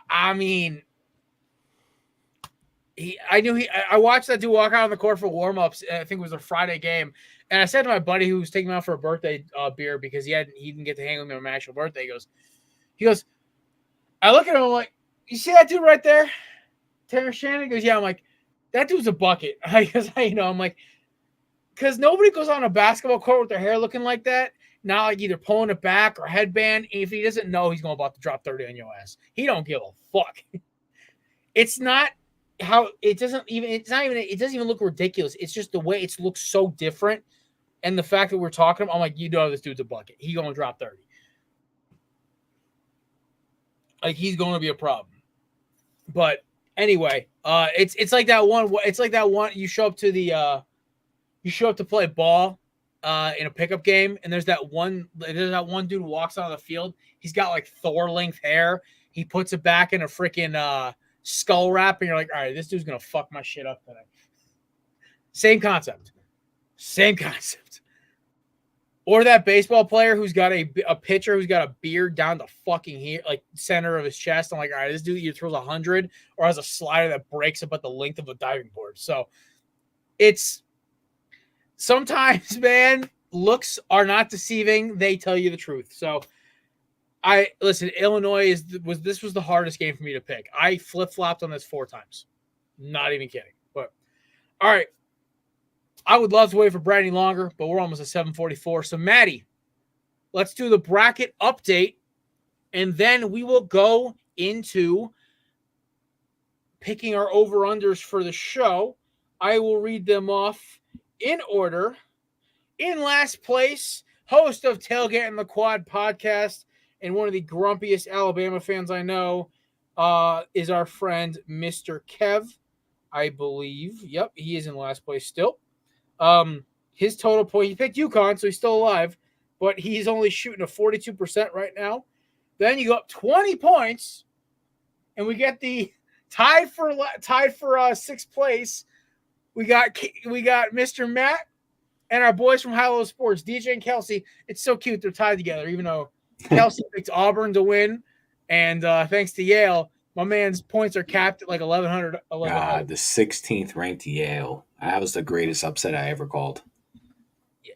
I mean, I watched that dude walk out on the court for warm-ups. I think it was a Friday game. And I said to my buddy who was taking me out for a birthday beer because he didn't get to hang with me on my actual birthday. He goes, I look at him, I'm like, you see that dude right there? Terrence Shannon? He goes, yeah. I'm like, that dude's a bucket. I'm like, because nobody goes on a basketball court with their hair looking like that. Not either pulling it back or headband. If he doesn't know he's about to drop 30 on your ass, he don't give a fuck. It's not how it doesn't even look ridiculous. It's just the way it looks so different. And the fact that we're talking, I'm like, this dude's a bucket. He gonna drop 30. He's going to be a problem. But anyway, it's like that one. It's like that one. You show up to play ball in a pickup game, and there's that one dude who walks out of the field. He's got Thor length hair. He puts it back in a freaking skull wrap, and you're like, all right, this dude's gonna fuck my shit up today. Same concept. Or that baseball player who's got a pitcher who's got a beard down the fucking here, center of his chest. I'm like, all right, this dude either throws 100 or has a slider that breaks up at the length of a diving board. So it's sometimes, man, looks are not deceiving. They tell you the truth. So listen, Illinois this was the hardest game for me to pick. I flip-flopped on this 4 times. Not even kidding. But all right. I would love to wait for Brad any longer, but we're almost at 7:44. So, Maddie, let's do the bracket update, and then we will go into picking our over-unders for the show. I will read them off in order. In last place, host of Tailgate and the Quad podcast and one of the grumpiest Alabama fans I know is our friend Mr. Kev, I believe. Yep, he is in last place still. His total point, he picked UConn, so he's still alive, but he's only shooting a 42% right now. Then you go up 20 points, and we get the tied for 6th place. We got Mr. Matt and our boys from High Low Sports, DJ and Kelsey. It's so cute they're tied together, even though Kelsey picked Auburn to win, and thanks to Yale, my man's points are capped at 1,100. God, the 16th ranked Yale. That was the greatest upset I ever called.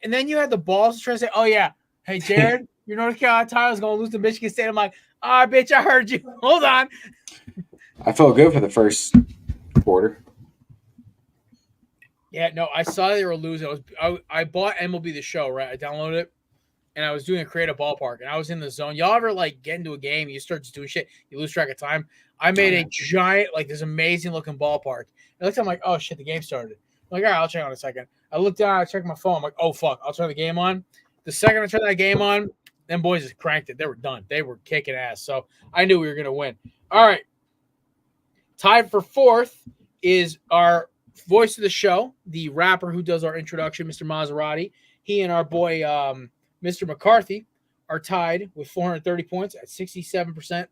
And then you had the balls to try to say, oh, yeah, hey, Jared, your North Carolina Tigers going to lose to Michigan State. I'm like, bitch, I heard you. Hold on. I felt good for the first quarter. Yeah, no, I saw they were losing. I bought MLB The Show, right? I downloaded it, and I was doing a creative ballpark, and I was in the zone. Y'all ever, get into a game, you start just doing shit, you lose track of time? I made a giant, this amazing-looking ballpark. I looked at it, I'm like, oh, shit, the game started. I'm like, all right, I'll check on a second. I looked down, I checked my phone. I'm like, oh, fuck, I'll turn the game on. The second I turned that game on, them boys just cranked it. They were done. They were kicking ass. So I knew we were going to win. All right. Tied for 4th is our voice of the show, the rapper who does our introduction, Mr. Maserati. He and our boy Mr. McCarthy are tied with 430 points at 67%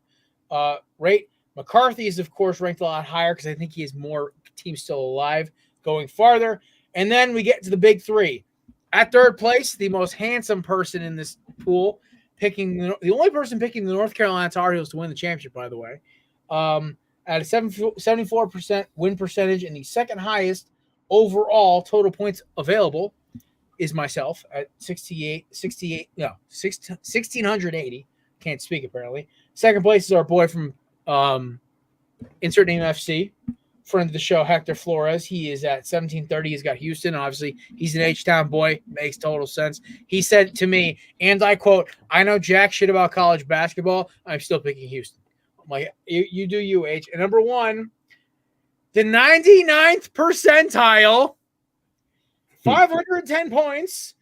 rate. McCarthy is, of course, ranked a lot higher because I think he has more teams still alive going farther. And then we get to the big three. At third place, the most handsome person in this pool, the only person picking the North Carolina Tar Heels to win the championship, by the way, at a 74% win percentage, and the second highest overall total points available is myself at 1,680. Can't speak, apparently. Second place is our boy from insert name FC, friend of the show, Hector Flores. He is at 1,730. He's got Houston. Obviously, he's an H-Town boy. Makes total sense. He said to me, and I quote, "I know jack shit about college basketball. I'm still picking Houston." I'm like, you do you, H. And number one, the 99th percentile, 510 points,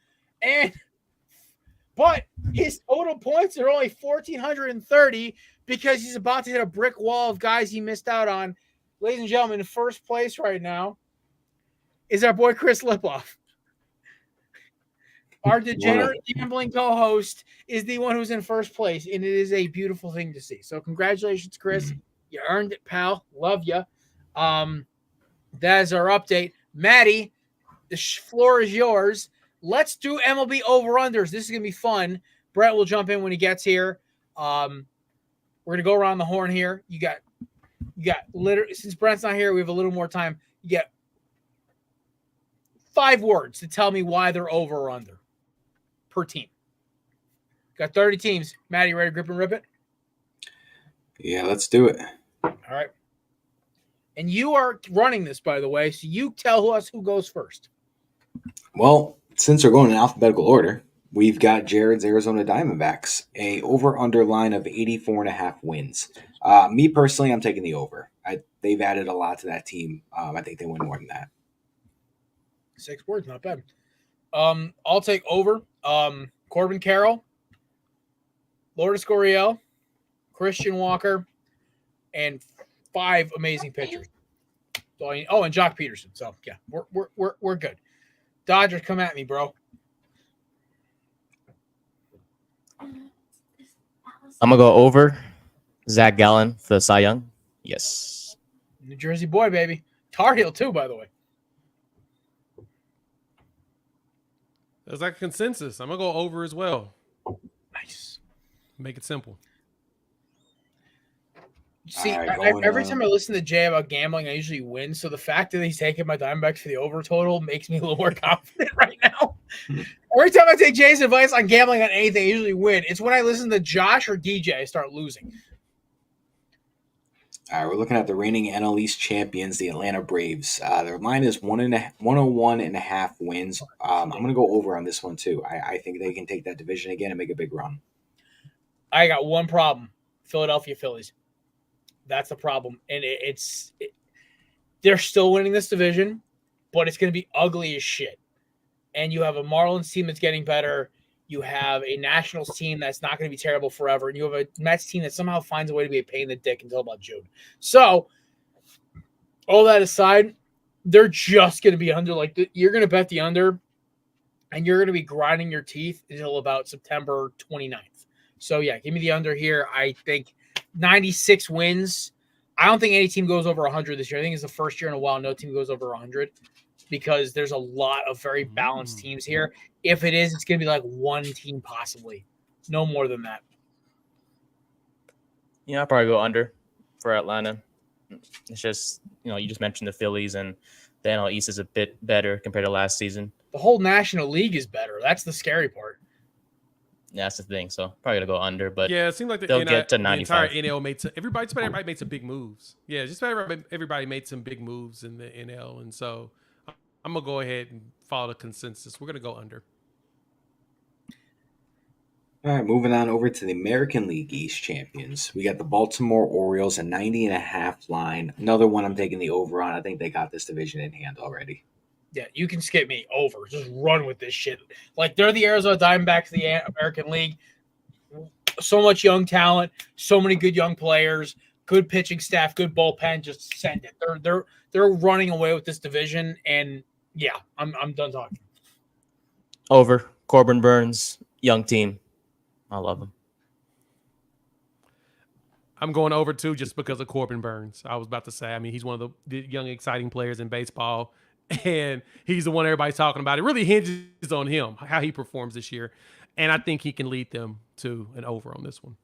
but his total points are only 1,430 because he's about to hit a brick wall of guys he missed out on. Ladies and gentlemen, in first place right now is our boy Chris Lipoff. Our degenerate gambling co-host is the one who's in first place, and it is a beautiful thing to see. So congratulations, Chris. You earned it, pal. Love you. That is our update. Maddie, the floor is yours. Let's do MLB over-unders. This is going to be fun. Brett will jump in when he gets here. We're going to go around the horn here. You got literally, since Brent's not here, we have a little more time. You get 5 words to tell me why they're over or under per team. Got 30 teams. Maddie, you ready to grip and rip it? Yeah, let's do it. All right. And you are running this, by the way, so you tell us who goes first. Well, since we're going in alphabetical order, we've got Jared's Arizona Diamondbacks, a over-under line of 84.5 wins. Me personally, I'm taking the over. They've added a lot to that team. I think they win more than that. 6 words, not bad. I'll take over. Corbin Carroll, Lourdes Gurriel, Christian Walker, and 5 amazing pitchers. And Jock Peterson. So yeah, we're good. Dodgers, come at me, bro. I'm gonna go over Zach Gallen for the Cy Young. Yes. New Jersey boy, baby. Tar Heel too, by the way. There's like a consensus. I'm gonna go over as well. Nice. Make it simple. See, right, every time I listen to Jay about gambling, I usually win. So the fact that he's taking my Diamondbacks for the over total makes me a little more confident right now. Every time I take Jay's advice on gambling on anything, I usually win. It's when I listen to Josh or DJ, I start losing. All right, we're looking at the reigning NL East champions, the Atlanta Braves. Their line is 101.5 wins. I'm going to go over on this one, too. I think they can take that division again and make a big run. I got one problem. Philadelphia Phillies. That's the problem. And they're still winning this division, but it's going to be ugly as shit. And you have a Marlins team that's getting better. You have a Nationals team that's not going to be terrible forever. And you have a Mets team that somehow finds a way to be a pain in the dick until about June. So, all that aside, they're just going to be under. You're going to bet the under, and you're going to be grinding your teeth until about September 29th. So, yeah, give me the under here. I think 96 wins. I don't think any team goes over 100 this year. I think it's the first year in a while no team goes over 100 because there's a lot of very balanced teams here. If it is, it's going to be like one team possibly. No more than that. Yeah, I'll probably go under for Atlanta. It's just, you just mentioned the Phillies, and the NL East is a bit better compared to last season. The whole National League is better. That's the scary part. Yeah, that's the thing. So probably gonna go under, but yeah, it seemed like they'll get to 95. The entire NL made everybody made some big moves. Yeah, just about everybody made some big moves in the NL, and so I'm gonna go ahead and follow the consensus. We're gonna go under. All right, moving on over to the American League East champions. We got the Baltimore Orioles, a 90.5 line. Another one I'm taking the over on. I think they got this division in hand already. Yeah, you can skip me over. Just run with this shit. Like, they're the Arizona Diamondbacks of the American League. So much young talent, so many good young players, good pitching staff, good bullpen. Just send it. They're running away with this division, and yeah, I'm done talking. Over. Corbin Burns, Young team. I love them. I'm going over too just because of Corbin Burns. I was about to say, I mean, he's one of the young, exciting players in baseball, and he's the one everybody's talking about. It really hinges on him, how he performs this year, and I think he can lead them to an over on this one.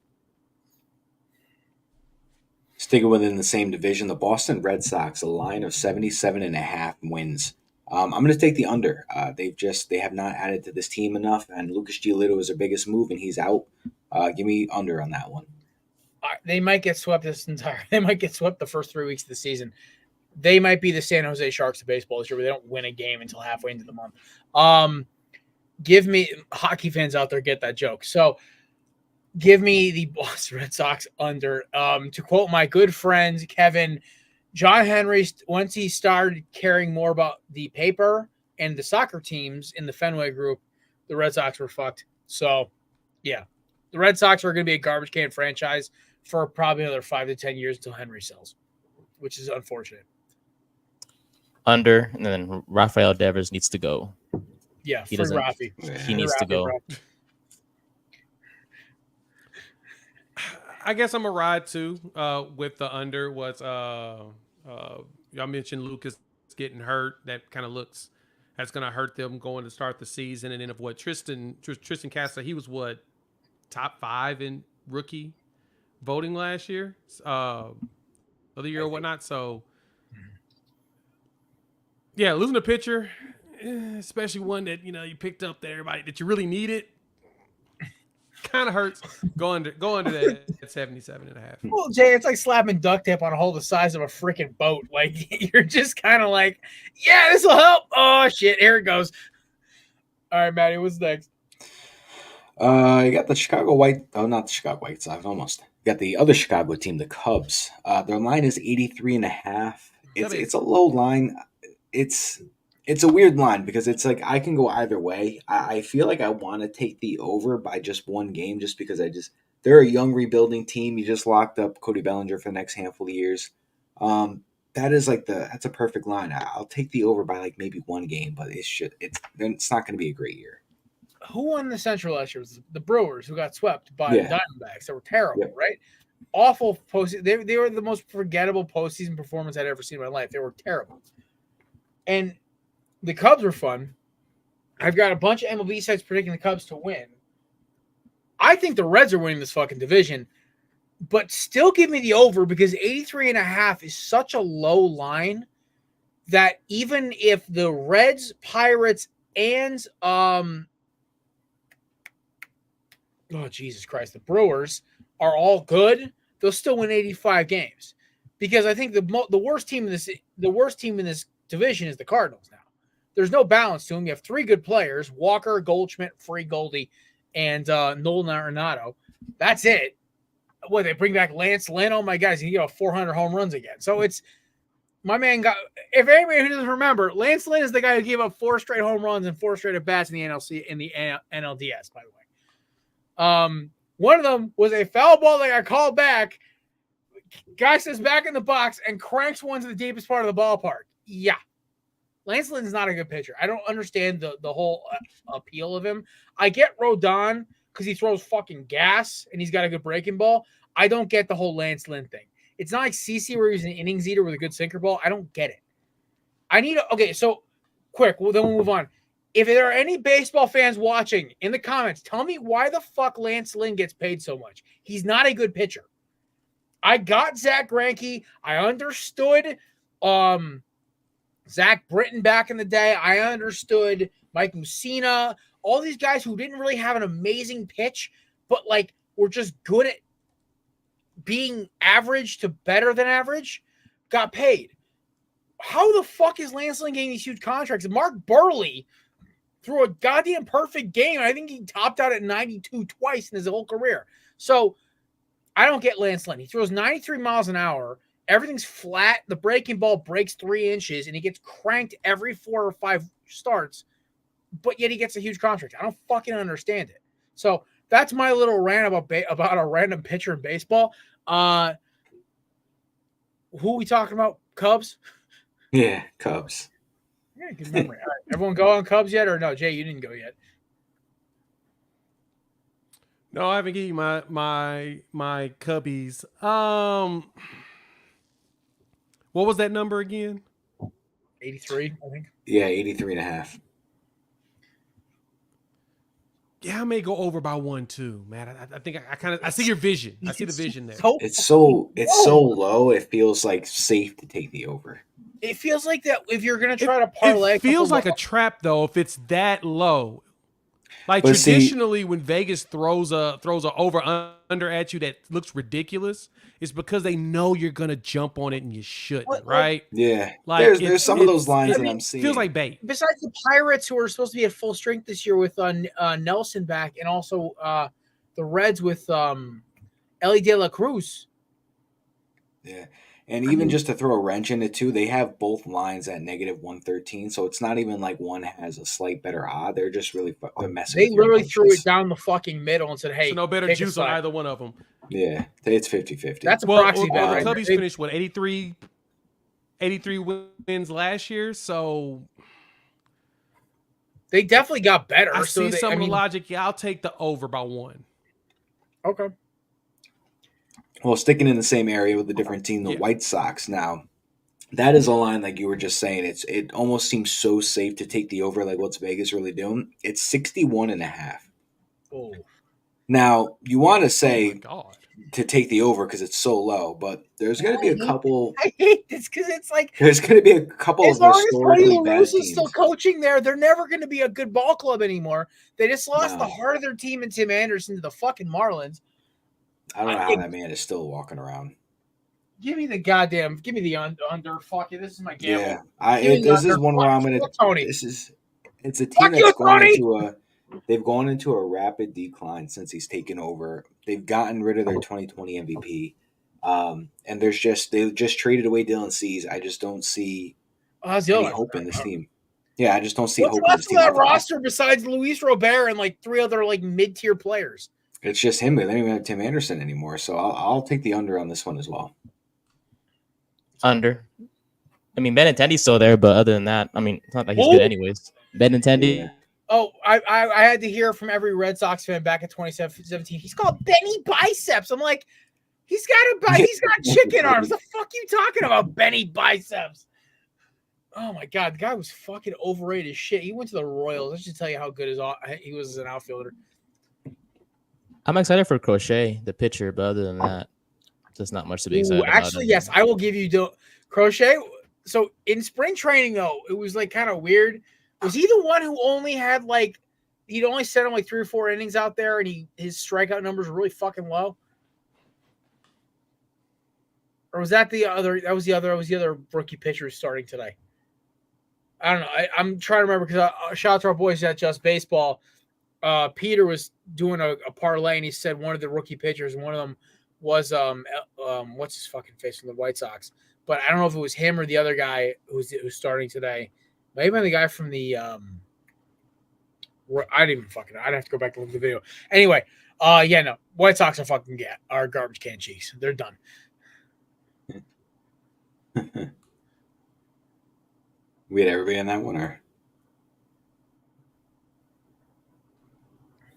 Sticking within the same division, the Boston Red Sox, a line of 77.5 wins. I'm going to take the under. They have not added to this team enough, and Lucas Giolito is their biggest move, and he's out. Give me under on that one. They might get swept They might get swept the first 3 weeks of the season. They might be the San Jose Sharks of baseball this year, where they don't win a game until halfway into the month. Give me hockey fans out there get that joke. So give me the Boston Red Sox under. To quote my good friend Kevin, John Henry, once he started caring more about the paper and the soccer teams in the Fenway group, the Red Sox were fucked. So, yeah, the Red Sox are going to be a garbage can franchise for probably another 5 to 10 years until Henry sells, which is unfortunate. Under, and then Rafael Devers needs to go. Yeah, he doesn't. He needs to go. I guess I'm a ride too. With the under was y'all mentioned Lucas getting hurt. That kind of looks that's going to hurt them going to start the season. And then of what Tristan Castle, he was what top 5 in rookie voting last year, other year or whatnot. So yeah, losing a pitcher, especially one that you picked up that everybody that you really needed. Kind of hurts. Go under that at 77.5. Well, Jay, it's like slapping duct tape on a hole the size of a freaking boat. Like, you're just kind of like, yeah, this will help. Oh shit, here it goes. All right, Matty, what's next? You got the Chicago White. Oh, not the Chicago White Sox. Almost. You got the other Chicago team, the Cubs. Their line is 83.5. It's a low line. It's a weird line because it's like I can go either way. I feel like I want to take the over by just one game just because they're a young rebuilding team. You just locked up Cody Bellinger for the next handful of years. That's a perfect line. I'll take the over by like maybe one game, but it's not going to be a great year. Who won the Central last year? It was the Brewers, who got swept by the Diamondbacks. They were terrible, right? Awful postseason. They were the most forgettable postseason performance I'd ever seen in my life. They were terrible. And the Cubs were fun. I've got a bunch of MLB sites predicting the Cubs to win. I think the Reds are winning this fucking division, but still give me the over because 83.5 is such a low line that even if the Reds, Pirates, and Jesus Christ, the Brewers are all good, they'll still win 85 games. Because I think the worst team in this division is the Cardinals now. There's no balance to them. You have 3 good players: Walker, Goldschmidt, Free Goldie, and Nolan Arenado. That's it. What, they bring back Lance Lynn? Oh my God, he's gonna get 400 home runs again. So it's my man got. If anybody who doesn't remember, Lance Lynn is the guy who gave up 4 straight home runs and 4 straight at bats in the NLDS. By the way, one of them was a foul ball that got called back. Guy sits back in the box and cranks one to the deepest part of the ballpark. Yeah. Lance Lynn's not a good pitcher. I don't understand the whole appeal of him. I get Rodon because he throws fucking gas and he's got a good breaking ball. I don't get the whole Lance Lynn thing. It's not like CC where he's an innings eater with a good sinker ball. I don't get it. Okay, so quick, then we'll move on. If there are any baseball fans watching, in the comments, tell me why the fuck Lance Lynn gets paid so much. He's not a good pitcher. I got Zach Greinke. I understood Zach Britton back in the day. I understood Mike Mussina. All these guys who didn't really have an amazing pitch, but like were just good at being average to better than average, got paid. How the fuck is Lance Lynn getting these huge contracts? Mark Burley threw a goddamn perfect game. I think he topped out at 92 twice in his whole career. So I don't get Lance Lynn. He throws 93 miles an hour. Everything's flat. The breaking ball breaks 3 inches, and he gets cranked every 4 or 5 starts, but yet he gets a huge contract. I don't fucking understand it. So that's my little rant about a random pitcher in baseball. Who are we talking about? Cubs? Yeah, Cubs. Yeah, good memory. All right. Everyone go on Cubs yet, or no? Jay, you didn't go yet. No, I haven't given you my Cubbies. What was that number again? 83, I think. Yeah, 83.5. Yeah, I may go over by 1 too, man. I think I see your vision. I see the vision there. It's so low. It feels like safe to take the over. It feels like that if you're gonna try to parlay. It feels like a trap though if it's that low. Like But traditionally, when Vegas throws a over under at you that looks ridiculous, it's because they know you're gonna jump on it and you shouldn't, right? Yeah, Like there's some of those lines that I'm it seeing. feels like bait. Besides the Pirates, who are supposed to be at full strength this year with Nelson back, and also the Reds with Ellie De La Cruz. Yeah. And even just to throw a wrench in it too, they have both lines at -113, so it's not even like one has a slight better odd. They're just really they're messing. They with your literally threw emotions. it down the fucking middle and said, "Hey, So no better pick a juice on side." either one of them. Yeah, it's 50-50. That's a Well, proxy bet. the right Cubbies there. finished what 83 wins last year, so They definitely got better. I so see some of the mean, logic. Yeah, I'll take the over by 1. Okay. Well, sticking in the same area with a different team, the Yeah. White Sox. Now, that is a line like you were just saying. It almost seems so safe to take the over. Like, what's Vegas really doing? It's 61.5. Oh. Now, you want to Oh my say god. to take the over because it's so low, but there's going to be a couple. I hate this because it's like There's going to be a couple as of long as Tony historically La bad Russa's teams. still coaching there, they're never going to be a good ball club anymore. They just lost No. the heart of their team and Tim Anderson to the fucking Marlins. I don't know how that man is still walking around. Give me the under. Fuck it. This is my gamble. Yeah, this is one where I'm gonna. Tony. It's a team Fuck you, that's gone Tony! into a. They've gone into a rapid decline since he's taken over. They've gotten rid of their 2020 MVP, and they just traded away Dylan Cease. I just don't see any hope in this team. Yeah, I just don't see What's hope in left this of team. that roster besides Luis Robert and like 3 other like mid-tier players? It's just him. They don't even have Tim Anderson anymore. So I'll take the under on this one as well. Under. I mean, Benintendi's still there, but other than that, I mean, it's not that he's good anyways. Benintendi. Yeah. Oh, I had to hear from every Red Sox fan back in 2017. He's called Benny Biceps. I'm like, he's got chicken arms. The fuck you talking about, Benny Biceps? Oh my god, the guy was fucking overrated as shit. He went to the Royals. I should tell you how good he was as an outfielder. I'm excited for Crochet, the pitcher, but other than that, just not much to be excited about. Actually, yes, I will give you Crochet. So in spring training, though, it was like kind of weird. Was he the one who only had like he'd only sent him like 3 or 4 innings out there, and his strikeout numbers were really fucking low? Or was that the other? That was the other rookie pitcher starting today. I don't know. I'm trying to remember because shout out to our boys at Just Baseball. Peter was doing a parlay, and he said one of the rookie pitchers, and one of them was what's his fucking face from the White Sox. But I don't know if it was him or the other guy who's starting today. Maybe the guy from the I didn't even fucking. I'd have to go back and look at the video. Anyway, no, White Sox are garbage can cheese. They're done. We had everybody on that one, or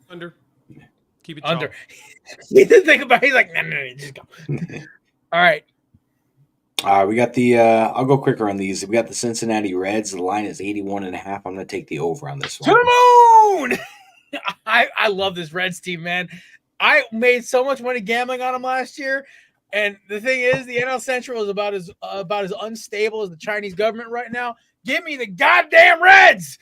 Under. Keep it Under. chalk. He didn't think about it. He's like, no, just go. All right. We got the. I'll go quicker on these. We got the Cincinnati Reds. The line is 81.5. I'm going to take the over on this one. To the moon! I love this Reds team, man. I made so much money gambling on them last year, and the thing is, the NL Central is about as unstable as the Chinese government right now. Give me the goddamn Reds!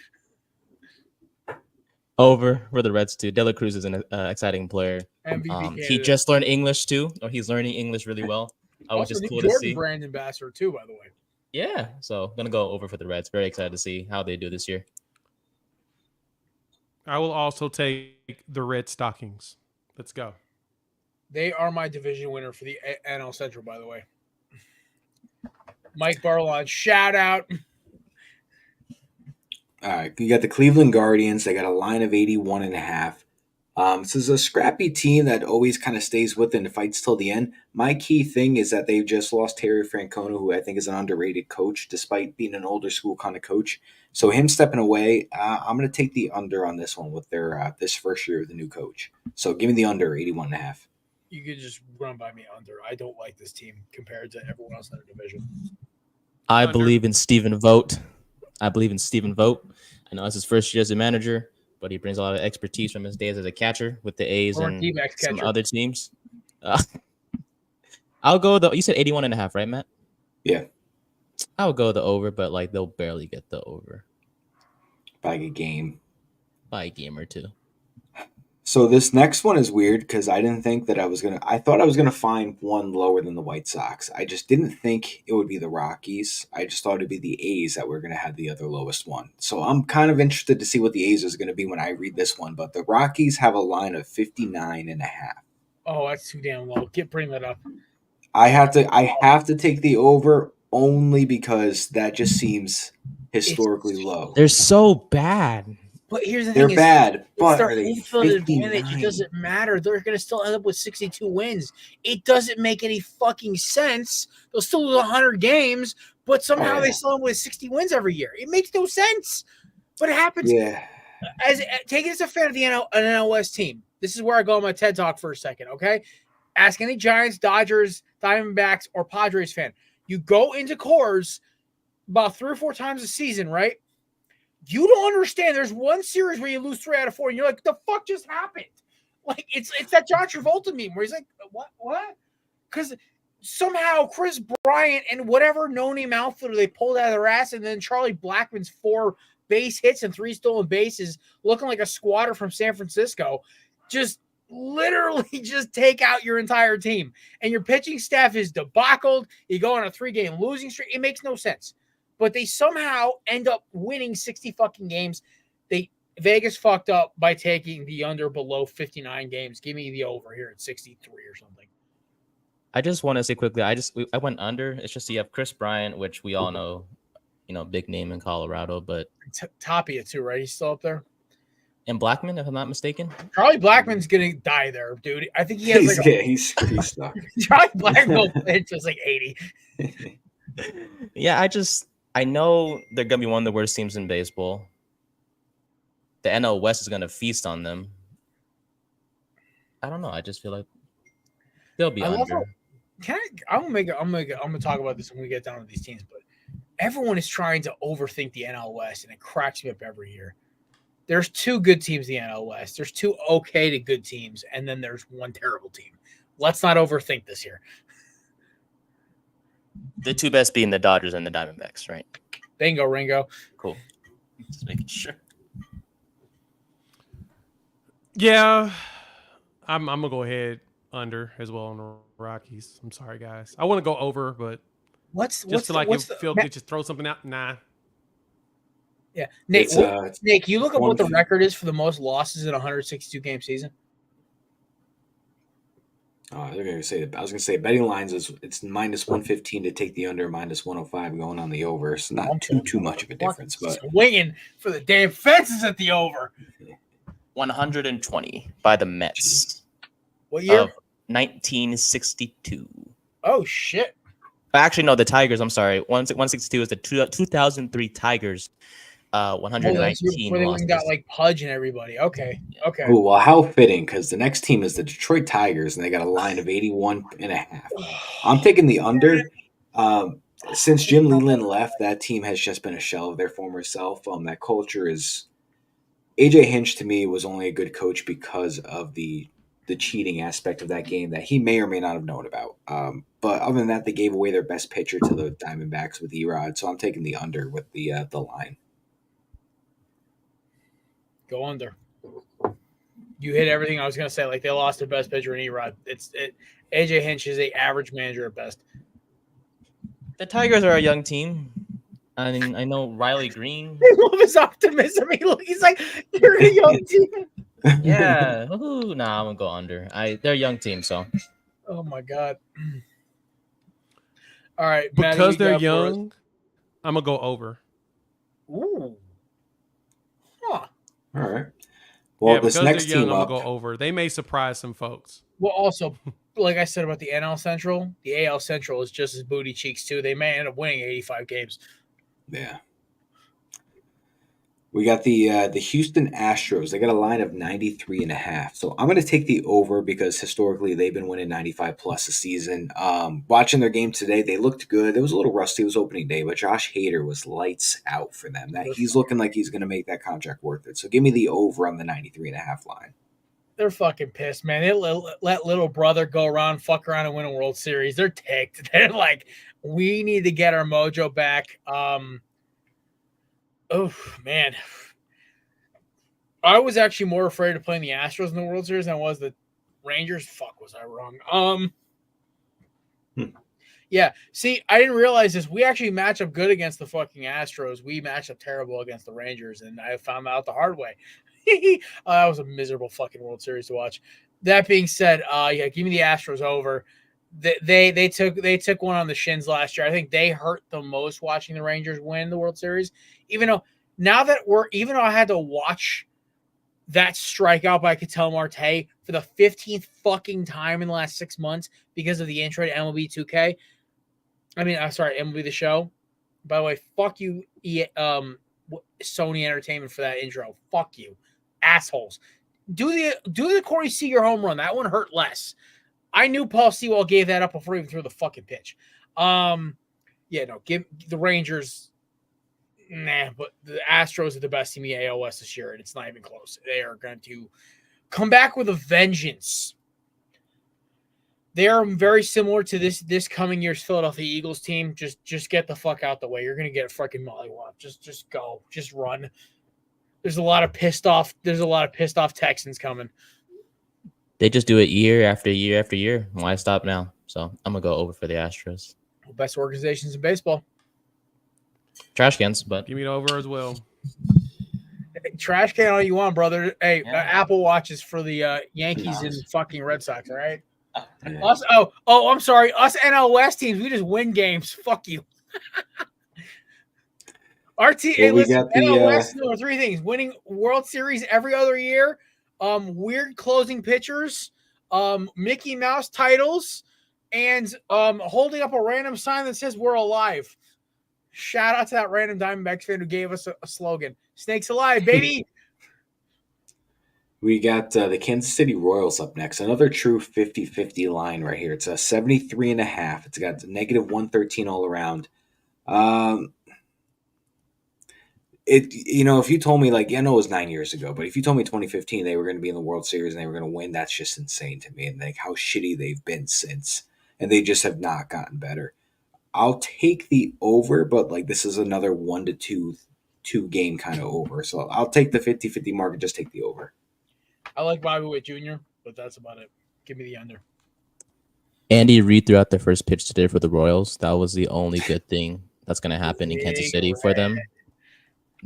Over for the Reds too. De La Cruz is an exciting player. MVP He just learned English too, or he's learning English really well. Which is cool to Jordan see. brand ambassador too, by the way. Yeah, so gonna go over for the Reds. Very excited to see how they do this year. I will also take the Red Stockings. Let's go. They are my division winner for the NL Central, by the way. Mike Barlon, shout out. All right, you got the Cleveland Guardians. They got a line of 81.5. This is a scrappy team that always kind of stays with and fights till the end. My key thing is that they've just lost Terry Francona, who I think is an underrated coach, despite being an older school kind of coach. So him stepping away, I'm going to take the under on this one with their this first year of the new coach. So give me the under 81.5. You could just run by me under. I don't like this team compared to everyone else in the division. I believe in Stephen Vogt. I know it's his first year as a manager, but he brings a lot of expertise from his days as a catcher with the A's and some other teams. I'll go you said 81.5, right, Matt? Yeah. I'll go the over, but like they'll barely get the over. By a game or two. So this next one is weird because I didn't think that I thought I was gonna find one lower than the White Sox. I just didn't think it would be the Rockies. I just thought it'd be the A's that were gonna have the other lowest one. So I'm kind of interested to see what the A's is gonna be when I read this one. But the Rockies have a line of 59.5. Oh, that's too damn low. Bring that up. I have to take the over only because that just seems historically low. They're so bad. But here's the thing: they're bad, but their are they infield advantage. It doesn't matter. They're going to still end up with 62 wins. It doesn't make any fucking sense. They'll still lose 100 games, but somehow they still end up with 60 wins every year. It makes no sense. But it happens. Yeah. Take it as a fan of an NL team. This is where I go on my TED Talk for a second, okay? Ask any Giants, Dodgers, Diamondbacks, or Padres fan. You go into Coors about 3 or 4 times a season, right? You don't understand. There's one series where you lose 3 out of 4, and you're like, "The fuck just happened?" Like it's that John Travolta meme where he's like, "What?" Because somehow Chris Bryant and whatever no-name outfielder they pulled out of their ass, and then Charlie Blackmon's 4 base hits and 3 stolen bases, looking like a squatter from San Francisco, just literally just take out your entire team, and your pitching staff is debacled. You go on a 3-game losing streak. It makes no sense. But they somehow end up winning 60 fucking games. Vegas fucked up by taking the under below 59 games. Give me the over here at 63 or something. I just want to say quickly, I went under. It's just you have Chris Bryant, which we all know, big name in Colorado, but Tapia too, right? He's still up there. And Blackmon, if I'm not mistaken. Charlie Blackmon's gonna die there, dude. I think he has he's stuck. Charlie Blackmon was like 80. Yeah, I know they're going to be one of the worst teams in baseball. The NL West is going to feast on them. I don't know. I just feel like they'll be under. I'm gonna talk about this when we get down to these teams, but everyone is trying to overthink the NL West, and it cracks me up every year. There's 2 good teams in the NL West. There's 2 okay to good teams, and then there's 1 terrible team. Let's not overthink this here. The 2 best being the Dodgers and the Diamondbacks, right? Bingo, Ringo. Cool. Just making sure. Yeah, I'm gonna go ahead under as well on the Rockies. I'm sorry, guys. I want to go over, but just throw something out. Nah. Yeah, Nick, you look up what the record is for the most losses in a 162-game season. I was gonna say betting lines it's minus 115 to take the under, minus 105 going on the over. It's not too much of a difference, but swinging for the damn fences at the over. 120 by the Mets. What year? 1962. Oh shit! Actually, no, the Tigers. I'm sorry. 162 is the 2003 Tigers. 119 where they got like Pudge and everybody. Okay. Ooh, well, how fitting, because the next team is the Detroit Tigers, and they got a line of 81.5. I'm taking the under. Since Jim Leyland left, that team has just been a shell of their former self. That culture is. AJ Hinch to me was only a good coach because of the cheating aspect of that game that he may or may not have known about. But other than that, they gave away their best pitcher to the Diamondbacks with Erod, so I'm taking the under with the line. Go under. You hit everything I was going to say. Like, they lost their best pitcher in Erod. AJ Hinch is an average manager at best. The Tigers are a young team. I mean, I know Riley Green. I love his optimism. He's like, you're a young team. Yeah. Ooh, nah, I'm going to go under. They're a young team, so. Oh, my God. All right. Because they're young, I'm going to go over. Ooh. Huh. All right. Well, Yeah, this because next they're young, team I'm up, gonna go over. They may surprise some folks. Well, also, like I said about the NL Central, the AL Central is just as booty cheeks too. They may end up winning 85 games. yeah. We got the Houston Astros. They got a line of 93.5. So I'm going to take the over because historically they've been winning 95 plus a season. Watching their game today, they looked good. It was a little rusty. It was opening day, but Josh Hader was lights out for them. That he's looking like he's going to make that contract worth it. So give me the over on the 93.5 line. They're fucking pissed, man. They let little brother go around, fuck around, and win a World Series. They're ticked. They're like, we need to get our mojo back. Oh man, I was actually more afraid of playing the Astros in the World Series than I was the Rangers. Fuck, was I wrong? Yeah. See, I didn't realize this. We actually match up good against the fucking Astros. We match up terrible against the Rangers, and I found out the hard way. That was a miserable fucking World Series to watch. That being said, yeah, give me the Astros over. They took one on the shins last year. I think they hurt the most watching the Rangers win the World Series. Even though I had to watch that strikeout by Ketel Marte for the 15th fucking time in the last 6 months because of the intro to MLB 2K. I mean, I'm sorry, MLB The Show. By the way, fuck you, Sony Entertainment for that intro. Fuck you, assholes. Do the Corey Seager home run. That one hurt less. I knew Paul Sewell gave that up before he even threw the fucking pitch. Yeah, no, give the Rangers. Nah, but the Astros are the best team in the AL West this year, and it's not even close. They are going to come back with a vengeance. They are very similar to this coming year's Philadelphia Eagles team. Just get the fuck out the way. You're going to get a freaking mollywop. Just go. Just run. There's a lot of pissed off Texans coming. They just do it year after year after year. Why stop now? So I'm gonna go over for the Astros. Best organizations in baseball. Trash cans, but Give me the over as well. Trash can all you want, brother. Hey, Yeah. Apple Watches for the Yankees and fucking Red Sox. All right. Yeah. Us. Oh, I'm sorry. Us NL West teams, we just win games. Fuck you. Our team. Well, Hey, we listen. got the, NL West. There are three things: winning World Series every other year, weird closing pitchers, Mickey Mouse titles, and holding up a random sign that says "We're alive." Shout out to that random Diamondbacks fan who gave us a slogan: "Snakes alive, baby." We got the Kansas City Royals up next. Another true 50-50 line right here. It's a 73.5. It's got negative 113 all around. If you told me, like, I know it was 9 years ago, but if you told me 2015 they were going to be in the World Series and they were going to win, that's just insane to me. And like how shitty they've been since, and they just have not gotten better. I'll take the over, but like this is another 1 to 2 game kind of over. So I'll take the 50-50 mark and just take the over. I like Bobby Witt Jr., but that's about it. Give me the under. Andy Reid threw out their first pitch today for the Royals. That was the only good thing that's gonna happen in Kansas City for them.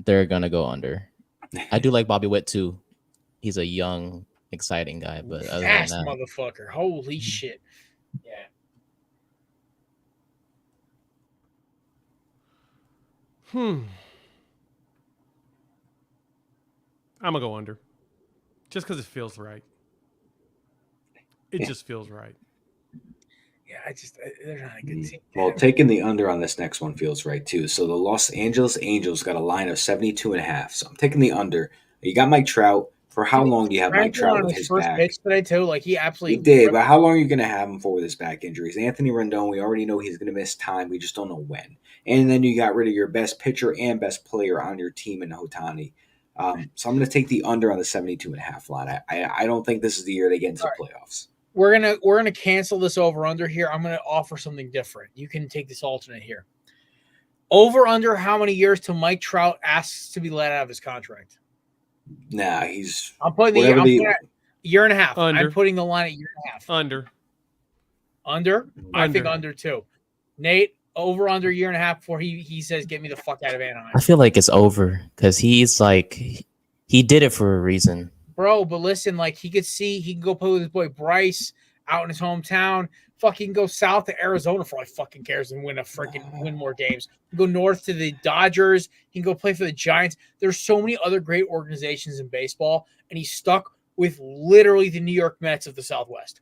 They're gonna go under. I do like Bobby Witt too. He's a young, exciting guy, but other than Fast that, motherfucker. Holy shit. Yeah. I'm gonna go under. Just because it feels right. It just feels right. Yeah, they're not a good team. Well, taking the under on this next one feels right too. So the Los Angeles Angels got a line of 72.5. So I'm taking the under. You got Mike Trout. For how long do you have Mike Trout with his first back? pitch today too? Like he absolutely He did, but how long are you going to have him for with his back injuries? Anthony Rendon, we already know he's going to miss time. We just don't know when. And then you got rid of your best pitcher and best player on your team in Otani. So I'm going to take the under on the 72.5 line. I don't think this is the year they get into the playoffs. We're gonna cancel this over under here. I'm gonna offer something different. You can take this alternate here. Over under how many years till Mike Trout asks to be let out of his contract? Nah, I'm putting year and a half. Under. I'm putting the line at year and a half. Under? I think under too. Nate, over under year and a half before he says get me the fuck out of Anaheim. I feel like it's over because he's like he did it for a reason. Bro, but listen, like he can go play with his boy Bryce out in his hometown, fucking go south to Arizona for all he fucking cares and win more games. Go north to the Dodgers. He can go play for the Giants. There's so many other great organizations in baseball, and he's stuck with literally the New York Mets of the Southwest.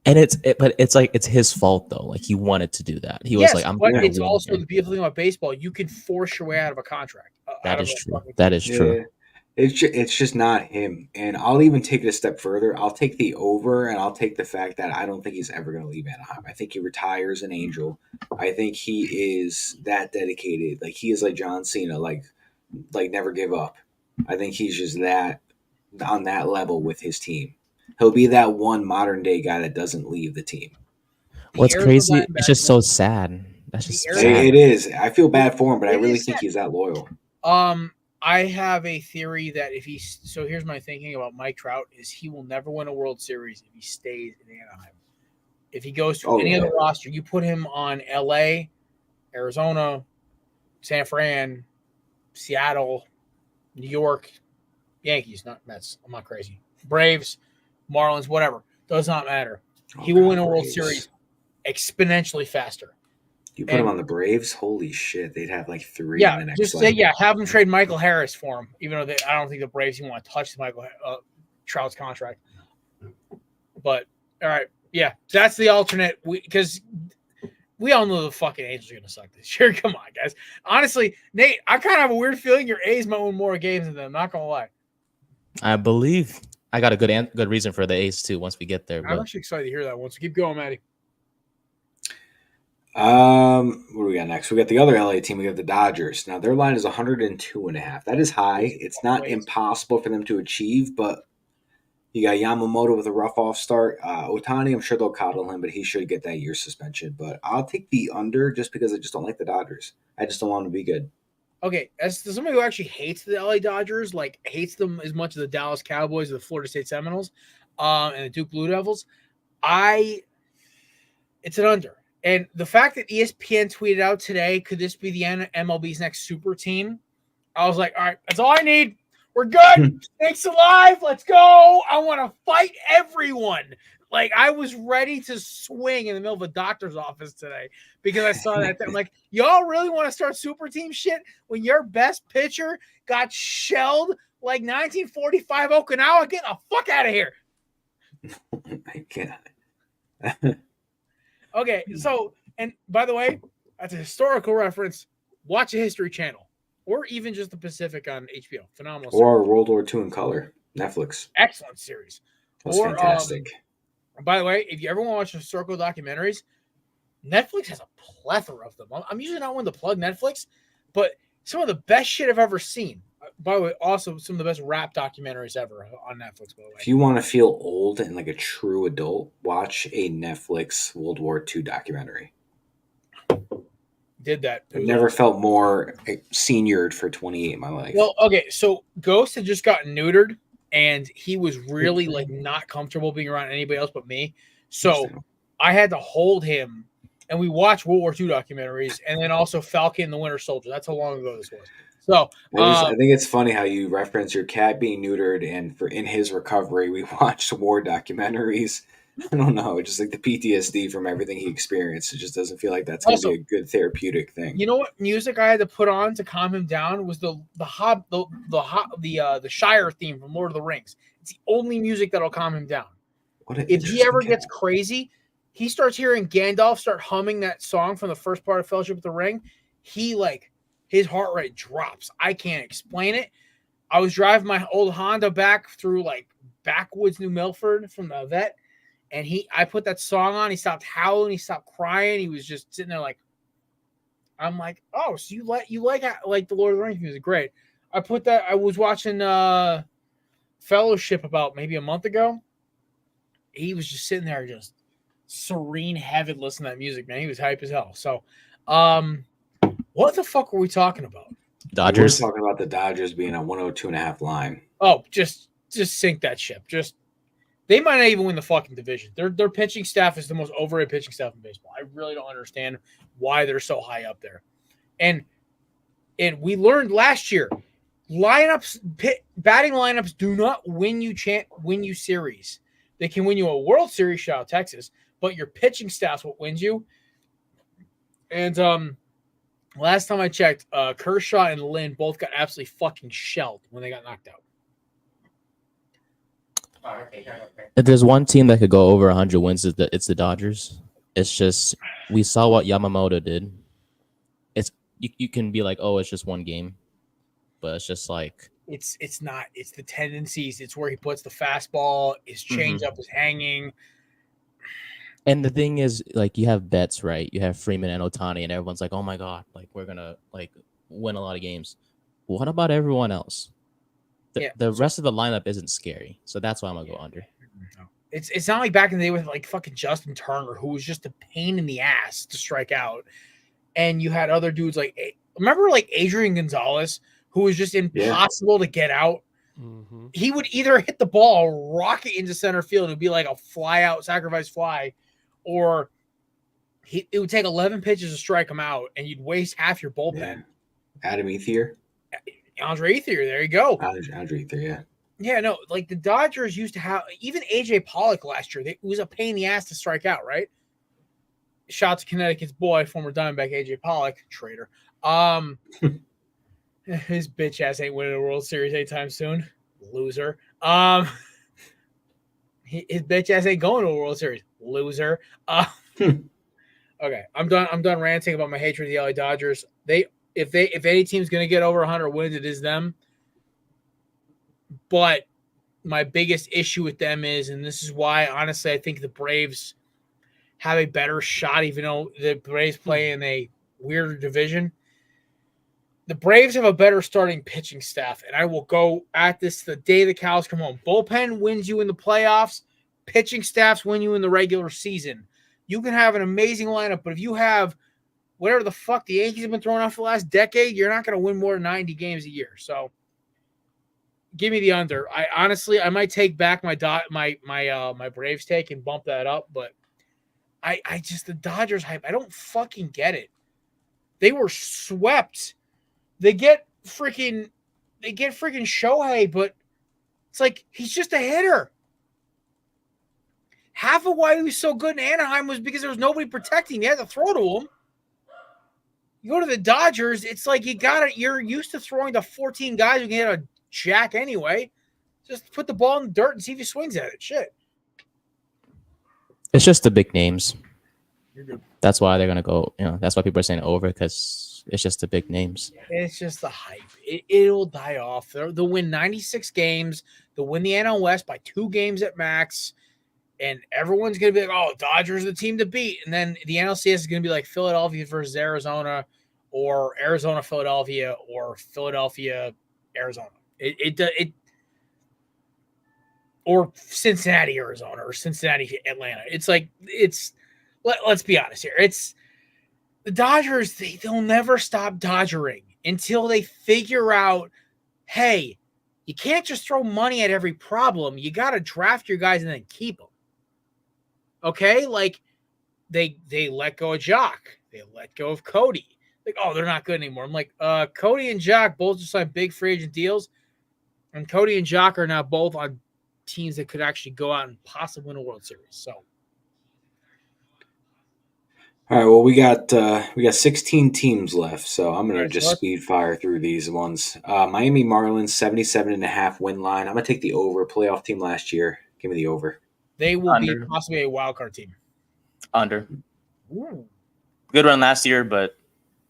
And but it's like it's his fault though. Like he wanted to do that. He was like, "I'm." But it's also the beautiful thing about baseball. You can force your way out of a contract. That is true. That is true. It's just not him. And I'll even take it a step further. I'll take the over, and I'll take the fact that I don't think he's ever going to leave Anaheim. I think he retires an Angel. I think he is that dedicated. Like he is like John Cena, like never give up. I think he's just that on that level with his team. He'll be that one modern day guy that doesn't leave the team. What's crazy? It's just so sad. That's just sad. It is. I feel bad for him, but I really think he's that loyal. I have a theory that so here's my thinking about Mike Trout is he will never win a World Series if he stays in Anaheim. If he goes to any other roster, you put him on LA, Arizona, San Fran, Seattle, New York, Yankees, not Mets. I'm not crazy. Braves, Marlins, whatever. Does not matter. He will win a World Series exponentially faster. You put him on the Braves? Holy shit. They'd have like 3 in the next just say, have him trade Michael Harris for him, even though I don't think the Braves even want to touch Michael Trout's contract. But, all right. Yeah, that's the alternate because we all know the fucking Angels are going to suck this year. Come on, guys. Honestly, Nate, I kind of have a weird feeling your A's might win more games than them. Not going to lie. I believe I got a good reason for the A's too once we get there. I'm actually excited to hear that one. So keep going, Matty. What do we got next? We got the other LA team. We got the Dodgers. Now their line is 102.5. That is high. It's not impossible for them to achieve, but you got Yamamoto with a rough off start. Ohtani, I'm sure they'll coddle him, but he should get that year suspension. But I'll take the under just because I just don't like the Dodgers. I just don't want them to be good. Okay, as somebody who actually hates the LA Dodgers, like hates them as much as the Dallas Cowboys, the Florida State Seminoles, and the Duke Blue Devils, it's an under. And the fact that ESPN tweeted out today, could this be the MLB's next super team? I was like, all right, that's all I need. We're good. Snake's alive. Let's go. I want to fight everyone. Like, I was ready to swing in the middle of a doctor's office today because I saw that. I'm like, y'all really want to start super team shit when your best pitcher got shelled like 1945 Okinawa? Get the fuck out of here. I can't. Okay, so, and by the way, that's a historical reference. Watch a History Channel or even just the Pacific on HBO. Phenomenal series. Or World War II in color. Netflix. Excellent series. That's fantastic. By the way, if you ever want to watch historical documentaries, Netflix has a plethora of them. I'm usually not one to plug Netflix, but some of the best shit I've ever seen. By the way, also some of the best rap documentaries ever on Netflix, by the way. If you want to feel old and like a true adult, watch a Netflix World War II documentary. Did that. I've never felt more seniored for 28 in my life. Well, okay, so Ghost had just gotten neutered, and he was really like not comfortable being around anybody else but me. So I had to hold him, and we watched World War II documentaries, and then also Falcon and the Winter Soldier. That's how long ago this was. So I think it's funny how you reference your cat being neutered, and in his recovery, we watched war documentaries. I don't know, just like the PTSD from everything he experienced. It just doesn't feel like that's going to be a good therapeutic thing. You know what music I had to put on to calm him down was the Shire theme from Lord of the Rings. It's the only music that'll calm him down. If he ever gets crazy, he starts hearing Gandalf start humming that song from the first part of Fellowship of the Ring. His heart rate drops. I can't explain it. I was driving my old Honda back through like backwoods New Milford from the vet, and I put that song on. He stopped howling. He stopped crying. He was just sitting there like, I'm like, oh, so you like the Lord of the Rings music? Great. I put that. I was watching Fellowship about maybe a month ago. He was just sitting there, just serene heaven, listening to that music. Man, he was hype as hell. So, what the fuck were we talking about? Dodgers. We're talking about the Dodgers being a 102.5 line. Oh, just sink that ship. They might not even win the fucking division. Their pitching staff is the most overrated pitching staff in baseball. I really don't understand why they're so high up there. And we learned last year, batting lineups do not win you series. They can win you a World Series, shout out Texas, but your pitching staff's what wins you. And last time I checked, Kershaw and Lynn both got absolutely fucking shelled when they got knocked out. If there's one team that could go over 100 wins, it's the Dodgers. It's just we saw what Yamamoto did. It's you can be like, oh, it's just one game, but it's just like it's not. It's the tendencies. It's where he puts the fastball. His changeup is hanging. And the thing is, like, you have bets, right? You have Freeman and Ohtani, and everyone's like, oh my god, like we're gonna like win a lot of games. What about everyone else? The rest of the lineup isn't scary, so that's why I'm gonna go under. It's not like back in the day with like fucking Justin Turner, who was just a pain in the ass to strike out, and you had other dudes like remember like Adrian Gonzalez, who was just impossible to get out. Mm-hmm. He would either hit the ball, rocket into center field, it would be like a fly out sacrifice fly, or it would take 11 pitches to strike him out, and you'd waste half your bullpen. Yeah. Adam Ethier. Andre Ethier, there you go. Andre Ethier, yeah. Yeah, no, like the Dodgers used to have even AJ Pollock last year. It was a pain in the ass to strike out, right? Shout out to Connecticut's boy, former Diamondback AJ Pollock, traitor. His bitch ass ain't winning a World Series anytime soon. Loser. His bitch ass ain't going to a World Series. Loser. Okay, I'm done ranting about my hatred of the LA Dodgers. If any team's gonna get over 100 wins, it is them. But my biggest issue with them is, and this is why, honestly, I think the Braves have a better shot, even though the Braves play in a weirder division. The Braves have a better starting pitching staff, and I will go at this the day the cows come home. Bullpen wins you in the playoffs. Pitching staffs win you in the regular season. You can have an amazing lineup, but if you have whatever the fuck the Yankees have been throwing out for the last decade, you're not going to win more than 90 games a year. So give me the under. I might take back my Braves take and bump that up, but I just the Dodgers hype. I don't fucking get it. They were swept. They get freaking Shohei, but it's like he's just a hitter. Half of why he was so good in Anaheim was because there was nobody protecting him. They had to throw to him. You go to the Dodgers, it's like you're used to throwing to 14 guys who can hit a jack anyway. Just put the ball in the dirt and see if he swings at it. Shit. It's just the big names. You're good. That's why they're gonna go. That's why people are saying over, because it's just the big names. It's just the hype. It'll die off. They'll win 96 games. They'll win the NL West by 2 games at max. And everyone's going to be like, oh, Dodgers are the team to beat. And then the NLCS is going to be like Philadelphia versus Arizona, or Arizona, Philadelphia, or Philadelphia, Arizona. Or Cincinnati, Arizona, or Cincinnati, Atlanta. It's like, let's be honest here. It's the Dodgers. They'll never stop dodgering until they figure out, hey, you can't just throw money at every problem. You got to draft your guys and then keep them. Okay, like they let go of Jock, they let go of Cody. Like, oh, they're not good anymore. I'm like, Cody and Jock both just signed big free agent deals, and Cody and Jock are now both on teams that could actually go out and possibly win a World Series. So, all right, well, we got 16 teams left, so I'm gonna just speed fire through these ones. Miami Marlins 77.5 win line. I'm gonna take the over. Playoff team last year. Give me the over. They will be possibly a wild card team. Under. Ooh. Good run last year, but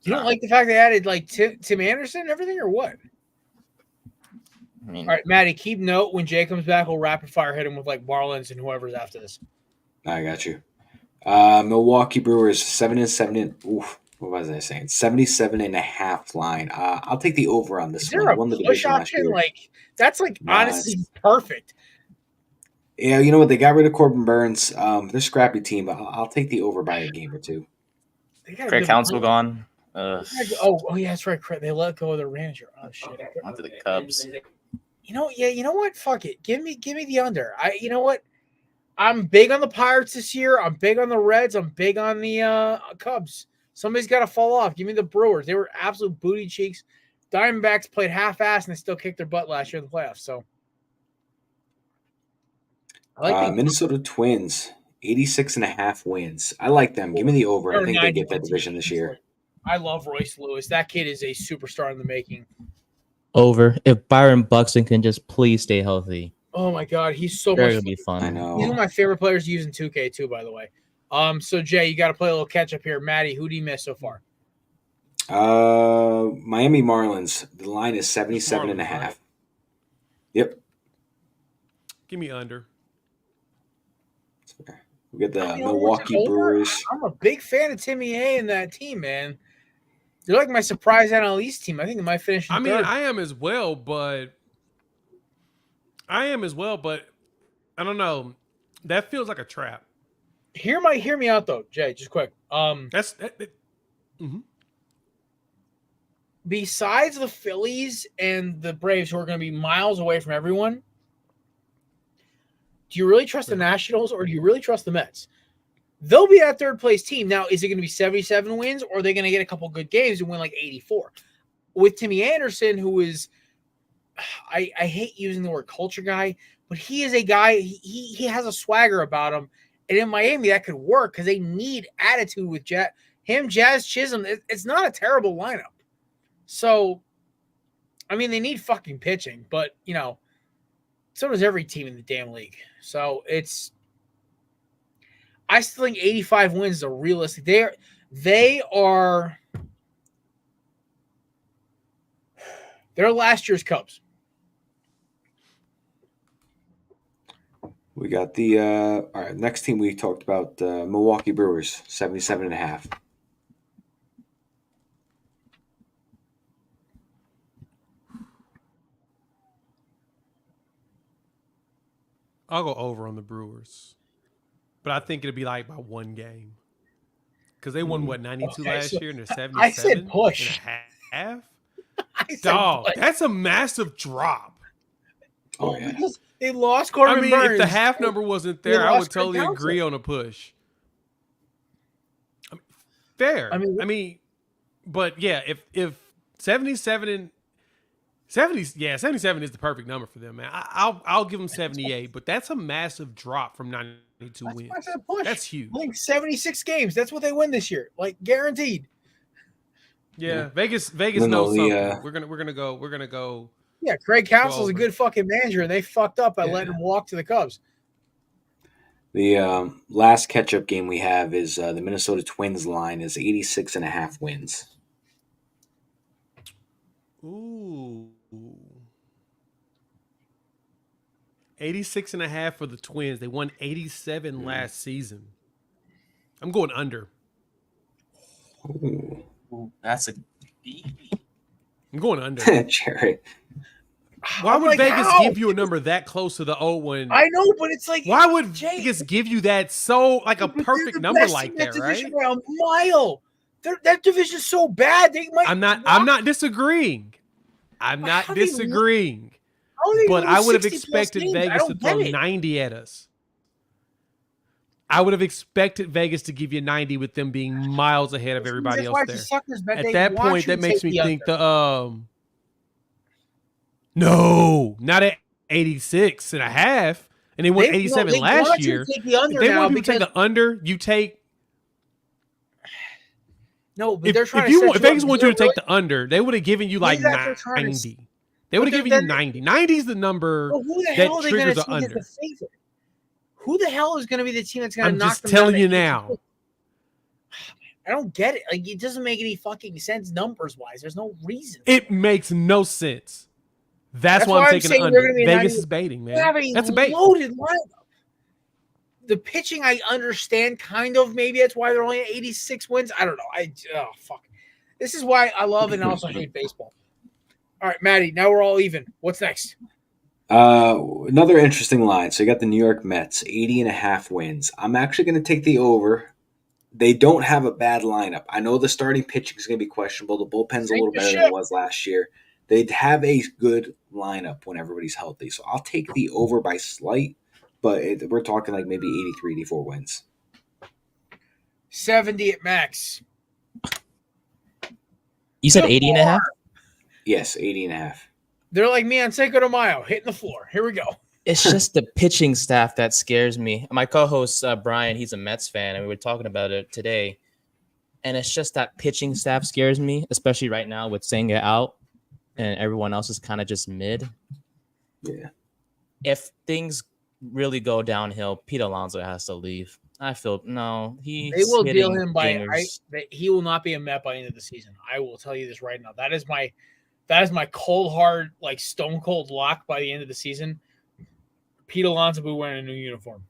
you don't like the fact they added like Tim Anderson and everything, or what? I mean, all right, Maddie, keep note when Jay comes back. We'll rapid fire hit him with like Marlins and whoever's after this. I got you. Milwaukee Brewers 7-7. Oof, what was I saying? 77.5 line. I'll take the over on this. Is there one. A push option? Like that's like honestly perfect. Yeah, you know what? They got rid of Corbin Burns. They're a scrappy team, but I'll take the over by a game or two. Craig Counsell gone. Oh yeah, that's right. They let go of their manager. Oh shit. Onto the Cubs. You know what? Fuck it. Give me the under. You know what? I'm big on the Pirates this year. I'm big on the Reds. I'm big on the Cubs. Somebody's got to fall off. Give me the Brewers. They were absolute booty cheeks. Diamondbacks played half-ass and they still kicked their butt last year in the playoffs. So. Minnesota Twins 86.5 wins. I like them. Give me the over. I Or think they get 91 that division this year. I love Royce Lewis. That kid is a superstar in the making. Over. If Byron Buxton can just please stay healthy, Oh my god, he's so they're much gonna be fun. I know. He's one of my favorite players to use in 2K too, by the way. So Jay, you got to play a little catch up here. Maddie, who do you miss so far? Miami Marlins. The line is 77.5. Right? Yep. Give me under. We get the You know, Milwaukee over? Brewers. I'm a big fan of Timmy A and that team, man. They're like my surprise NL East team. I think they might finish in I mean, third. I am as well, but I don't know. That feels like a trap. Hear me out though, Jay. Just quick. Besides the Phillies and the Braves, who are going to be miles away from everyone, do you really trust the Nationals or do you really trust the Mets? They'll be that third place team. Now, is it going to be 77 wins or are they going to get a couple good games and win like 84? With Timmy Anderson, who is, I hate using the word culture guy, but he is a guy, he has a swagger about him. And in Miami, that could work because they need attitude with Jazz Chisholm. It's not a terrible lineup. So, I mean, they need fucking pitching, but, you know, so does every team in the damn league. So, I still think 85 wins are realistic. They're last year's Cubs. We got the all right, next team we talked about, Milwaukee Brewers, 77.5. I'll go over on the Brewers, but I think it'll be like by one game because they won 92 last year and they're 77 I said push. and a half. I said Dog, push. that's a massive drop. Oh, yeah. Because they lost Corbin I mean, Burns. if the half number wasn't They there, I would lost Craig totally Counsell. agree on a push. Fair. I mean, but yeah, if 77 and 77 is the perfect number for them, man. I'll give them 78, but that's a massive drop from 92 that's wins. why I said push. That's huge. I think 76 games. That's what they win this year, like guaranteed. Yeah, Vegas No, knows the, something. We're gonna go. Yeah, Craig Counsell's a over. good fucking manager, and they fucked up by Yeah. letting him walk to the Cubs. The last catch-up game we have is the Minnesota Twins line is 86.5 wins. Ooh. 86.5 for the Twins. They won 87 last season. I'm going under. Ooh. Ooh, that's a I'm going under. Jared. Why I'm would like, Vegas how? give you a number that close to the old one? I know, but it's like Why would Jay, Vegas give you that so like a but they're perfect the number best like in that, right? division by a mile. That division's so bad. They might. I'm not disagreeing. I'm not How do you- disagreeing. How do they But lose I would have 60 plus expected games? I Vegas don't to get throw it. 90 at us. I would have expected Vegas to give you 90 with them being miles ahead of everybody That's why else it's there. a suckers bet. At They that want point, you that to makes take me the think under. no, not at 86 and a half. And they won 87 they last want you year. to take the under If they now want people to because take the under, you take. no, but If, they're trying if to you set want, if you up. Vegas wants you to take the under, they would have given you like Maybe that's what they're trying to 90. They would have But given you then- 90. 90 is the number Well, who the that hell are they going to triggers take an as under. the favorite? Who the hell is going to be the team that's going to I'm knock just them telling down you to 82? now. I don't get it. Like, it doesn't make any fucking sense numbers wise. There's no reason. It makes no sense. That's why why I'm I'm taking saying the they're under. gonna be a Vegas 90 is baiting, They have man. a That's a bait. loaded lineup. The pitching, I understand, kind of. Maybe that's why they're only at 86 wins. I don't know. Fuck. This is why I love and also hate baseball. All right, Maddie. Now we're all even. What's next? Another interesting line. So you got the New York Mets, 80.5 wins. I'm actually going to take the over. They don't have a bad lineup. I know the starting pitching is going to be questionable. The bullpen's a little better than it was last year. They'd have a good lineup when everybody's healthy. So I'll take the over by slight, but we're talking like maybe 83, 84 wins. 70 at max. You said 80 and a half? Yes, 80.5. They're like me on Cinco de Mayo, hitting the floor. Here we go. It's just the pitching staff that scares me. My co-host Brian, he's a Mets fan, and we were talking about it today. And it's just that pitching staff scares me, especially right now with Senga out and everyone else is kind of just mid. Yeah. If things really go downhill, Pete Alonso has to leave. I feel they will deal him by. He will not be a Met by the end of the season. I will tell you this right now. That is my cold hard, like stone cold lock by the end of the season. Pete Alonso will be wearing a new uniform.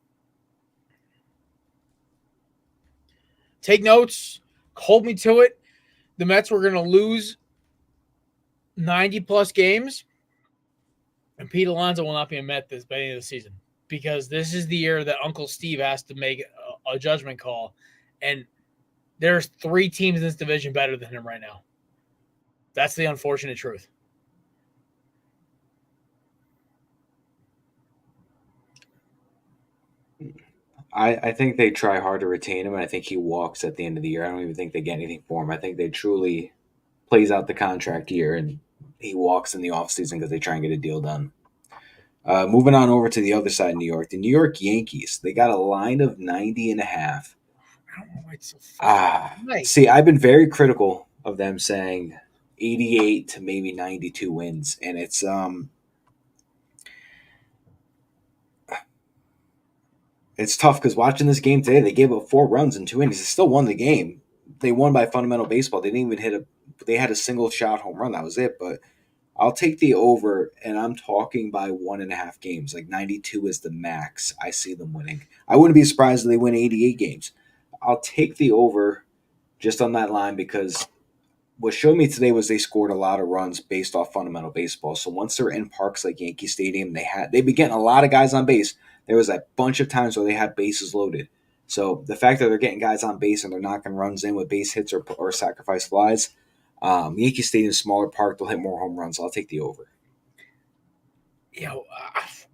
Take notes. Hold me to it. The Mets were going to lose 90-plus games, and Pete Alonso will not be a Met by the end of the season because this is the year that Uncle Steve has to make a judgment call, and there's 3 teams in this division better than him right now. That's the unfortunate truth. I think they try hard to retain him, and I think he walks at the end of the year. I don't even think they get anything for him. I think they truly plays out the contract year, and he walks in the offseason because they try and get a deal done. Moving on over to the other side of New York, the New York Yankees. They got a line of 90.5. I don't know why it's so nice. See, I've been very critical of them saying 88 to maybe 92 wins, and it's tough because watching this game today, they gave up 4 runs in 2 innings. They still won the game. They won by fundamental baseball. They didn't even they had a single shot home run. That was it. But I'll take the over, and I'm talking by 1.5 games. Like 92 is the max I see them winning. I wouldn't be surprised if they win 88 games. I'll take the over just on that line because what showed me today was they scored a lot of runs based off fundamental baseball. So once they're in parks like Yankee Stadium, they've been getting a lot of guys on base. There was a bunch of times where they had bases loaded. So the fact that they're getting guys on base and they're knocking runs in with base hits or sacrifice flies, Yankee Stadium, smaller park, they'll hit more home runs. So I'll take the over.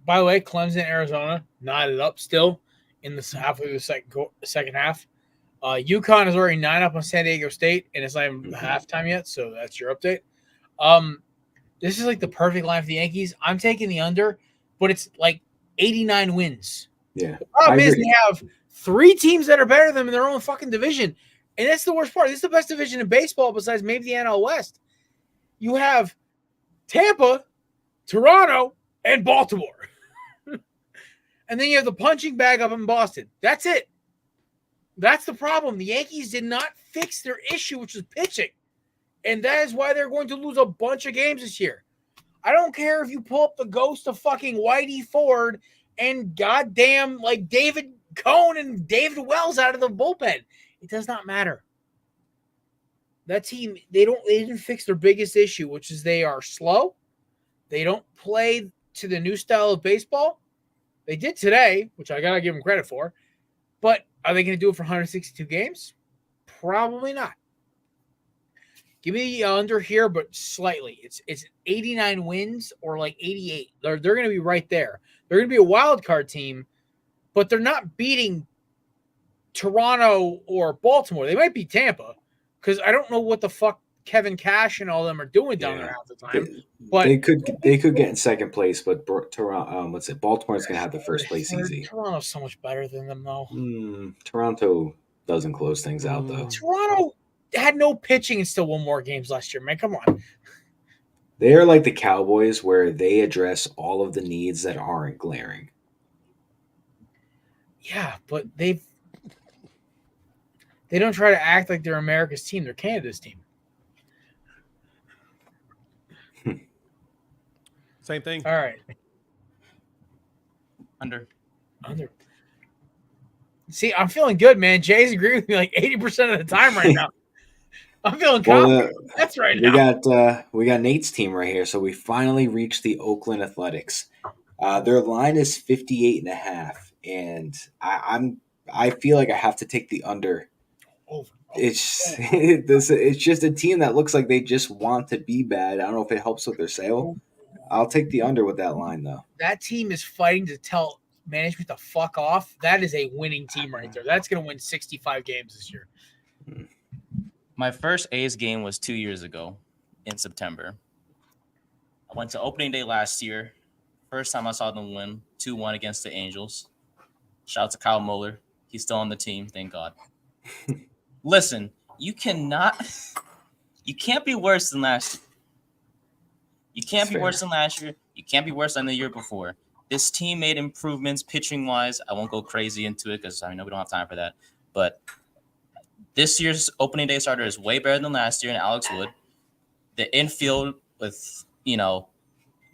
By the way, Clemson, Arizona, knotted up still in the halfway through the second half. UConn is already 9 up on San Diego State, and it's not even halftime yet, so that's your update. This is like the perfect line for the Yankees. I'm taking the under, but it's like 89 wins. Yeah. The problem is they have 3 teams that are better than them in their own fucking division, and that's the worst part. This is the best division in baseball besides maybe the NL West. You have Tampa, Toronto, and Baltimore. And then you have the punching bag up in Boston. That's it. That's the problem. The Yankees did not fix their issue, which is pitching. And that is why they're going to lose a bunch of games this year. I don't care if you pull up the ghost of fucking Whitey Ford and goddamn like David Cohn and David Wells out of the bullpen. It does not matter. That team, they didn't fix their biggest issue, which is they are slow. They don't play to the new style of baseball. They did today, which I gotta give them credit for. But are they going to do it for 162 games? Probably not. Give me the under here, but slightly. It's 89 wins or like 88. They're going to be right there. They're going to be a wild card team, but they're not beating Toronto or Baltimore. They might beat Tampa because I don't know what the fuck Kevin Cash and all them are doing down there half the time. But they could get in second place, but Toronto, Baltimore's going to have the first place easy. Toronto's so much better than them, though. Toronto doesn't close things out, though. Toronto had no pitching and still won more games last year, man. Come on. They are like the Cowboys where they address all of the needs that aren't glaring. Yeah, but they don't try to act like they're America's team. They're Canada's team. Same thing. All right. Under. See, I'm feeling good, man. Jay's agreeing with me like 80% of the time right now. I'm feeling confident. That's right now. We got Nate's team right here. So we finally reached the Oakland Athletics. Their line is 58.5, and I feel like I have to take the under. It's just a team that looks like they just want to be bad. I don't know if it helps with their sale. I'll take the under with that line, though. That team is fighting to tell management to fuck off. That is a winning team right there. That's going to win 65 games this year. My first A's game was 2 years ago in September. I went to opening day last year. First time I saw them win 2-1 against the Angels. Shout out to Kyle Muller. He's still on the team, thank God. Listen, you can't be worse than last year. You can't be worse than last year. You can't be worse than the year before. This team made improvements pitching-wise. I won't go crazy into it because I know we don't have time for that. But this year's opening day starter is way better than last year in Alex Wood. The infield with,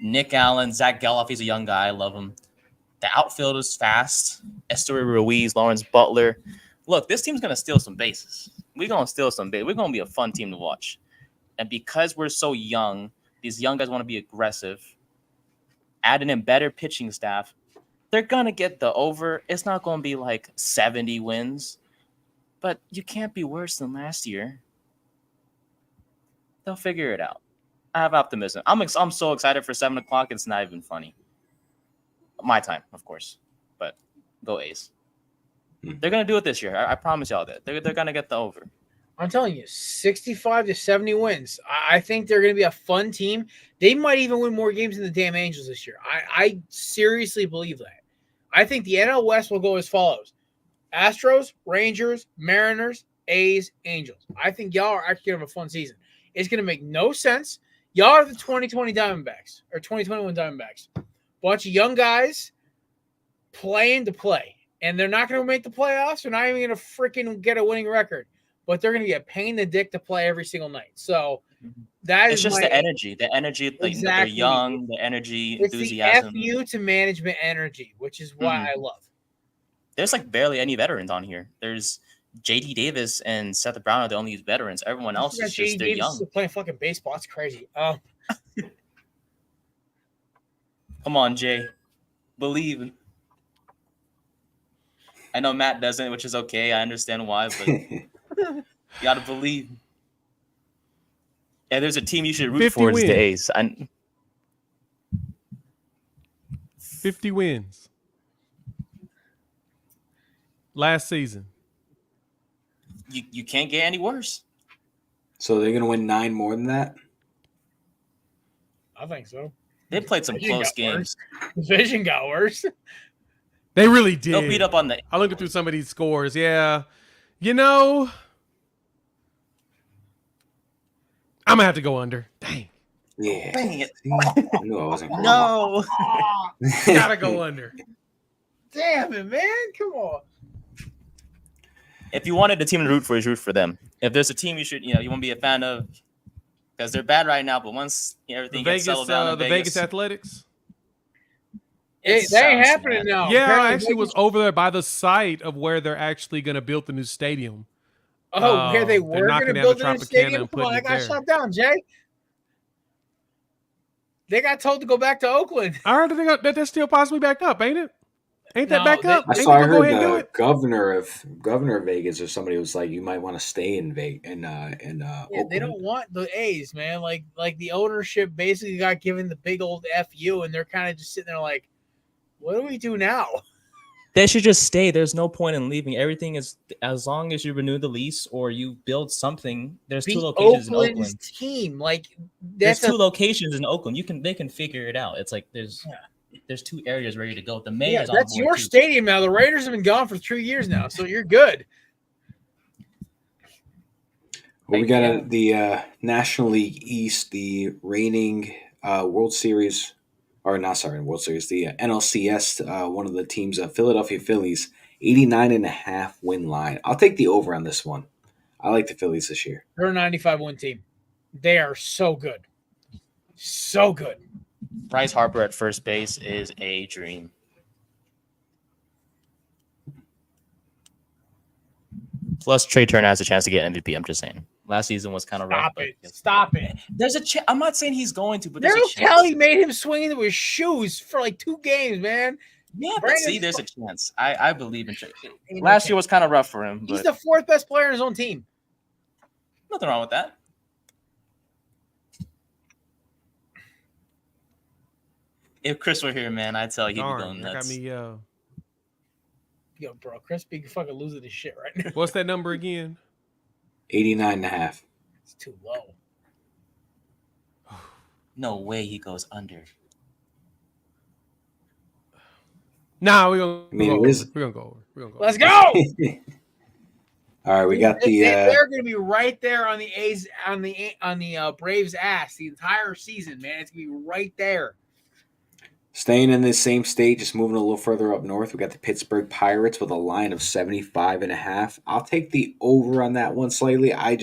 Nick Allen, Zach Geloff, he's a young guy. I love him. The outfield is fast. Esteury Ruiz, Lawrence Butler. Look, this team's going to steal some bases. We're going to steal some bases. We're going to be a fun team to watch. And because we're so young, these young guys want to be aggressive. Adding in better pitching staff, they're going to get the over. It's not going to be like 70 wins, but you can't be worse than last year. They'll figure it out. I have optimism. I'm so excited for 7 o'clock. It's not even funny. My time, of course, but go A's. They're going to do it this year. I promise y'all that. They're going to get the over. I'm telling you, 65 to 70 wins. I think they're going to be a fun team. They might even win more games than the damn Angels this year. I seriously believe that. I think the NL West will go as follows. Astros, Rangers, Mariners, A's, Angels. I think y'all are actually going to have a fun season. It's going to make no sense. Y'all are the 2020 Diamondbacks or 2021 Diamondbacks. Bunch of young guys playing to play. And they're not going to make the playoffs. They're not even going to freaking get a winning record. But they're going to be a pain in the dick to play every single night. So that it's is just the energy. The energy, exactly. They're young, the energy, it's enthusiasm. The FU to management energy, which is what I love. There's like barely any veterans on here. There's JD Davis and Seth Brown are the only veterans. Everyone else is just they're young. Is playing fucking baseball. It's crazy. Come on, Jay. Believe. I know Matt doesn't, which is okay. I understand why, but you gotta believe. Yeah, there's a team you should root for. It's the A's. 50 wins. Last season. You can't get any worse. So they're going to win 9 more than that? I think so. They played some close games. Division got worse. They really did. They'll beat up on the. I looked through some of these scores. Yeah. I'm going to have to go under. Dang. Yeah. Dang it. I knew I wasn't going. No. Gotta go under. Damn it, man. Come on. If you wanted a team to root for, you root for them. If there's a team you should, you want to be a fan of, because they're bad right now, but once everything gets settled down in Vegas Athletics. They ain't happening now. Yeah, I actually was over there by the site of where they're actually going to build the new stadium. Oh, where they were going to build the new stadium? Come on, I got shut down, Jay. They got told to go back to Oakland. I heard that they're still possibly back up, ain't it? Ain't that back up? I heard the governor of Vegas or somebody was like, you might want to stay in Vegas. Yeah, they don't want the A's, man. Like the ownership basically got given the big old FU, and they're kind of just sitting there like, what do we do now? They should just stay. There's no point in leaving. Everything is, as long as you renew the lease or you build something. There's 2 locations in Oakland. Team, there's 2 locations in Oakland. They can figure it out. It's like there's 2 areas ready to go. The mayor's on board. That's your stadium now. The Raiders have been gone for 3 years now, so you're good. Well, we got the National League East, the reigning World Series. Or not, sorry, World Series, the NLCS, one of the teams, Philadelphia Phillies, 89.5 win line. I'll take the over on this one. I like the Phillies this year. They're a 95 win team. They are so good. So good. Bryce Harper at first base is a dream. Plus, Trey Turner has a chance to get MVP. I'm just saying. Last season was kind of rough. Stop it. There's a chance. I'm not saying he's going to, but there's Daryl a chance. Kelly made him swing into his shoes for like 2 games, man. Yeah, but see, there's a chance. I believe in Trey. Last year was kind of rough for him. He's the 4th best player in his own team. Nothing wrong with that. If Chris were here, man, I'd tell you he'd be going nuts. Got me, Yo, bro, Chris be fucking losing his shit right now. What's that number again? 89.5. It's too low. No way he goes under. Nah, we're gonna I mean, go it over. is. We're gonna go over. We're gonna go. Let's over. go. All right, we got the. They're going to be right there on the A's on the Braves' ass the entire season, man. It's going to be right there. Staying in the same state, just moving a little further up north, we got the Pittsburgh Pirates with a line of 75.5. I'll take the over on that one slightly. I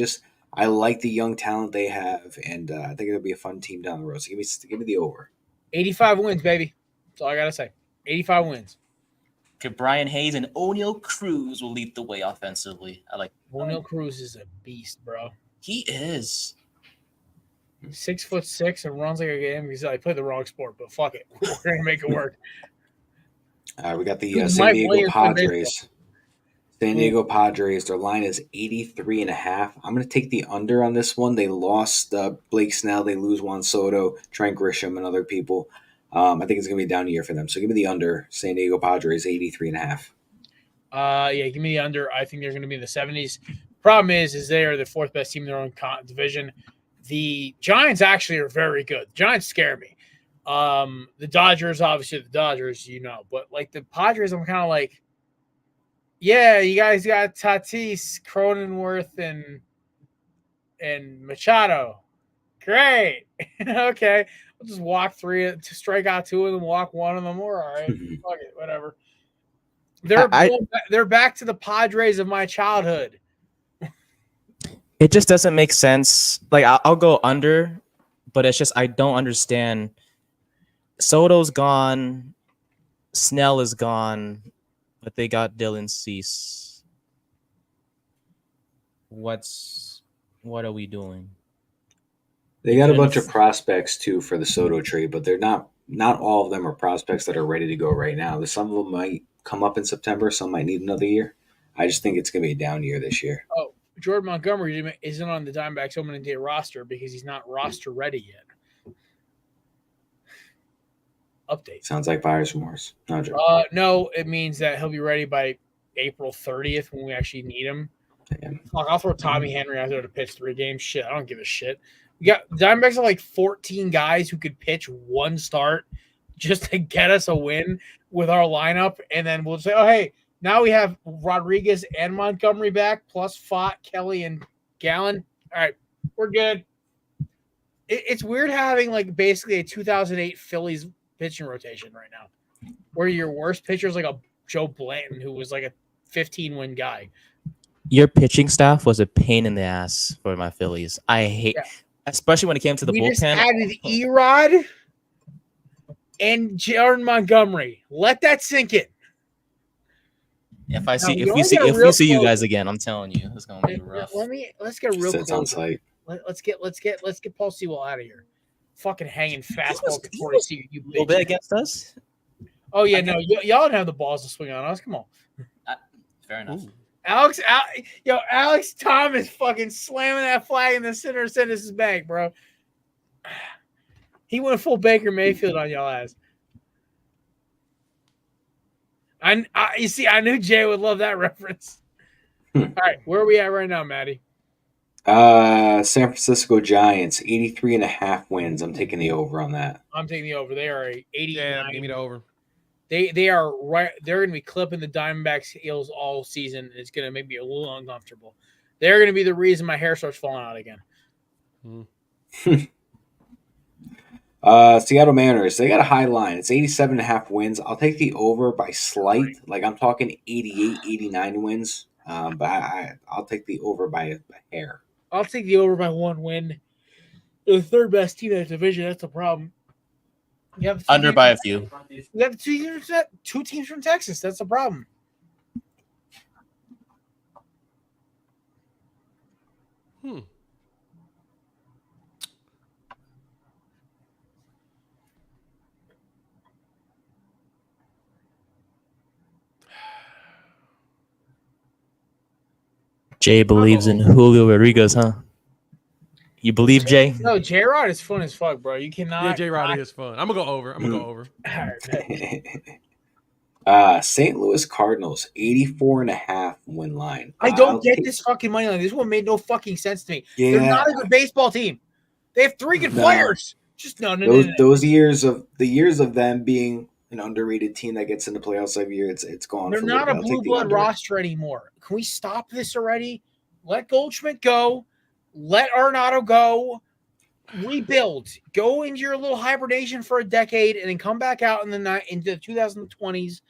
like the young talent they have, and I think it'll be a fun team down the road. So give me the over. 85 wins, baby. That's all I got to say. 85 wins. Okay, Brian Hayes and O'Neal Cruz will lead the way offensively. I like O'Neal Cruz is a beast, bro. he is. 6'6" and runs like a game. I played the wrong sport, but fuck it. We're going to make it work. We got the Who's San Mike Diego Williams from Padres. San Diego Padres, their line is 83.5. I'm going to take the under on this one. They lost Blake Snell. They lose Juan Soto, Trent Grisham, and other people. I think it's going to be a down year for them. So give me the under. San Diego Padres, 83.5. Yeah, give me the under. I think they're going to be in the 70s. Problem is they are the fourth best team in their own division. The Giants actually are very good. The Giants scare me. The Dodgers, obviously the Dodgers, but like the Padres, I'm kind of like, yeah, you guys got Tatis, Cronenworth, and Machado. Great. Okay. We'll just walk three to strike out two of them, walk one of them. We're all right. Fuck it, whatever. They're back to the Padres of my childhood. It just doesn't make sense. Like I'll go under, but it's just I don't understand. Soto's gone, Snell is gone, but they got Dylan Cease. What are we doing? They got a bunch of prospects too for the Soto trade, but they're not all of them are prospects that are ready to go right now. Some of them might come up in September, some might need another year. I just think it's going to be a down year this year. Oh, Jordan Montgomery isn't on the Diamondbacks opening day roster because he's not roster ready yet. Update. Sounds like buyer's remorse. No, it means that he'll be ready by April 30th when we actually need him. Damn. Fuck, I'll throw Tommy Henry out there to pitch 3 games. Shit, I don't give a shit. We got Diamondbacks have like 14 guys who could pitch one start just to get us a win with our lineup, and then we'll say, oh hey, now we have Rodriguez and Montgomery back, plus Fott, Kelly, and Gallen. All right, we're good. It's weird having like basically a 2008 Phillies pitching rotation right now, where your worst pitcher is like a Joe Blanton, who was like a 15-win guy. Your pitching staff was a pain in the ass for my Phillies. I hate, especially when it came to the bullpen. Just added Erod and Jordan Montgomery. Let that sink in. If we see you guys again, I'm telling you, it's gonna be rough. Let's get real close. On site. Let's get Paul Sewell out of here. Fucking hanging fastball before you see you. A little bit against us. Oh yeah, no, y'all don't have the balls to swing on us. Come on. Fair enough. Ooh. Alex Thomas fucking slamming that flag in the center of Sendis' bank, bro. He went full Baker Mayfield on y'all ass. You see, I knew Jay would love that reference. All right, where are we at right now, Maddie? San Francisco Giants, 83.5 wins. I'm taking the over on that. I'm taking the over. They are 89. Yeah, give me the over. They are right. They're going to be clipping the Diamondbacks' heels all season. It's going to make me a little uncomfortable. They're going to be the reason my hair starts falling out again. Seattle Mariners, they got a high line. It's 87.5 wins. I'll take the over by slight. Like I'm talking 88, 89 wins. But I'll take the over by a hair. I'll take the over by 1 win. They're the third best team in that division. That's the problem. You have Under by a few. You have two teams from Texas. That's the problem. Jay believes in Julio Rodriguez, huh? You believe, Jay? No, J-Rod is fun as fuck, bro. You cannot. Yeah, J-Rod is fun. I'm going to go over. St. Louis Cardinals, 84.5 win line. I don't get this fucking money line. This one made no fucking sense to me. Yeah. They're not a good baseball team. They have 3 good players. Just no. Those years of them being an underrated team that gets into playoffs every year. It's gone. They're for not a I'll blue take the blood under. roster anymore. Can we stop this already? Let Goldschmidt go. Let Arenado go. Rebuild. Go into your little hibernation for a decade, and then come back out into the 2020s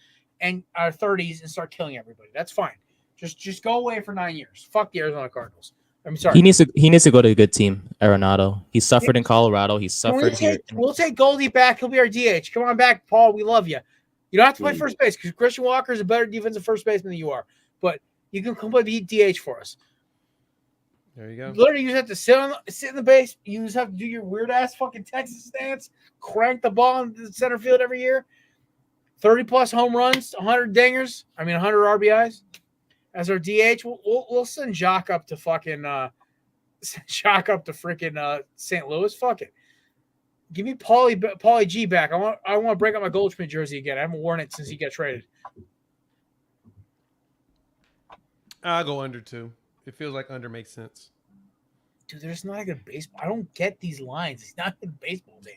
and 30s and start killing everybody. That's fine. Just go away for 9 years. Fuck the Arizona Cardinals. I'm sorry. He needs to go to a good team, Arenado. He suffered in Colorado. He suffered here. We'll take Goldie back. He'll be our DH. Come on back, Paul. We love you. You don't have to play first base because Christian Walker is a better defensive first baseman than you are. But you can come play the DH for us. There you go. Literally, you just have to sit in the base. You just have to do your weird ass fucking Texas stance, crank the ball into the center field every year. 30 plus home runs, 100 dingers. 100 RBIs. As our DH, we'll send Jock up to fucking freaking St. Louis. Fuck it. Give me Paulie G back. I want to break out my Goldschmidt jersey again. I haven't worn it since he got traded. I'll go under 2. It feels like under makes sense. Dude, there's not a good baseball. I don't get these lines. It's not a good baseball team.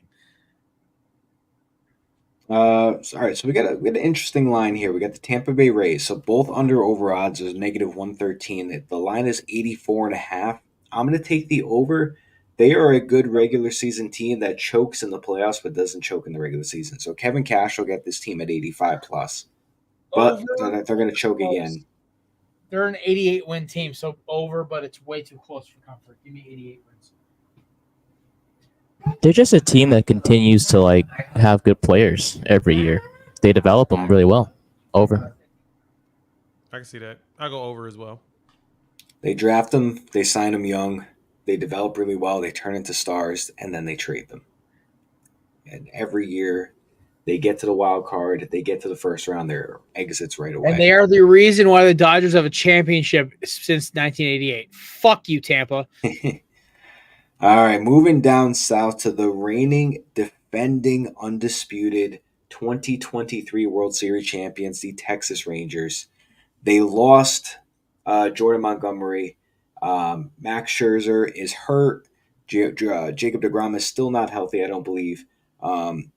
All right, so we got an interesting line here. We got the Tampa Bay Rays. So both under over odds is -113. The line is 84.5. I'm going to take the over. They are a good regular season team that chokes in the playoffs but doesn't choke in the regular season. So Kevin Cash will get this team at 85 plus. But they're going to choke again. They're an 88 win team, so over, but it's way too close for comfort. Give me 88 wins. They're just a team that continues to have good players every year. They develop them really well. Over. I can see that. I'll go over as well. They draft them, they sign them young, they develop really well, they turn into stars, and then they trade them. And every year they get to the wild card, they get to the first round, they're exits right away. And they are the reason why the Dodgers have a championship since 1988. Fuck you, Tampa. All right, moving down south to the reigning, defending, undisputed 2023 World Series champions, the Texas Rangers. They lost Jordan Montgomery. Max Scherzer is hurt. Jacob deGrom is still not healthy, I don't believe.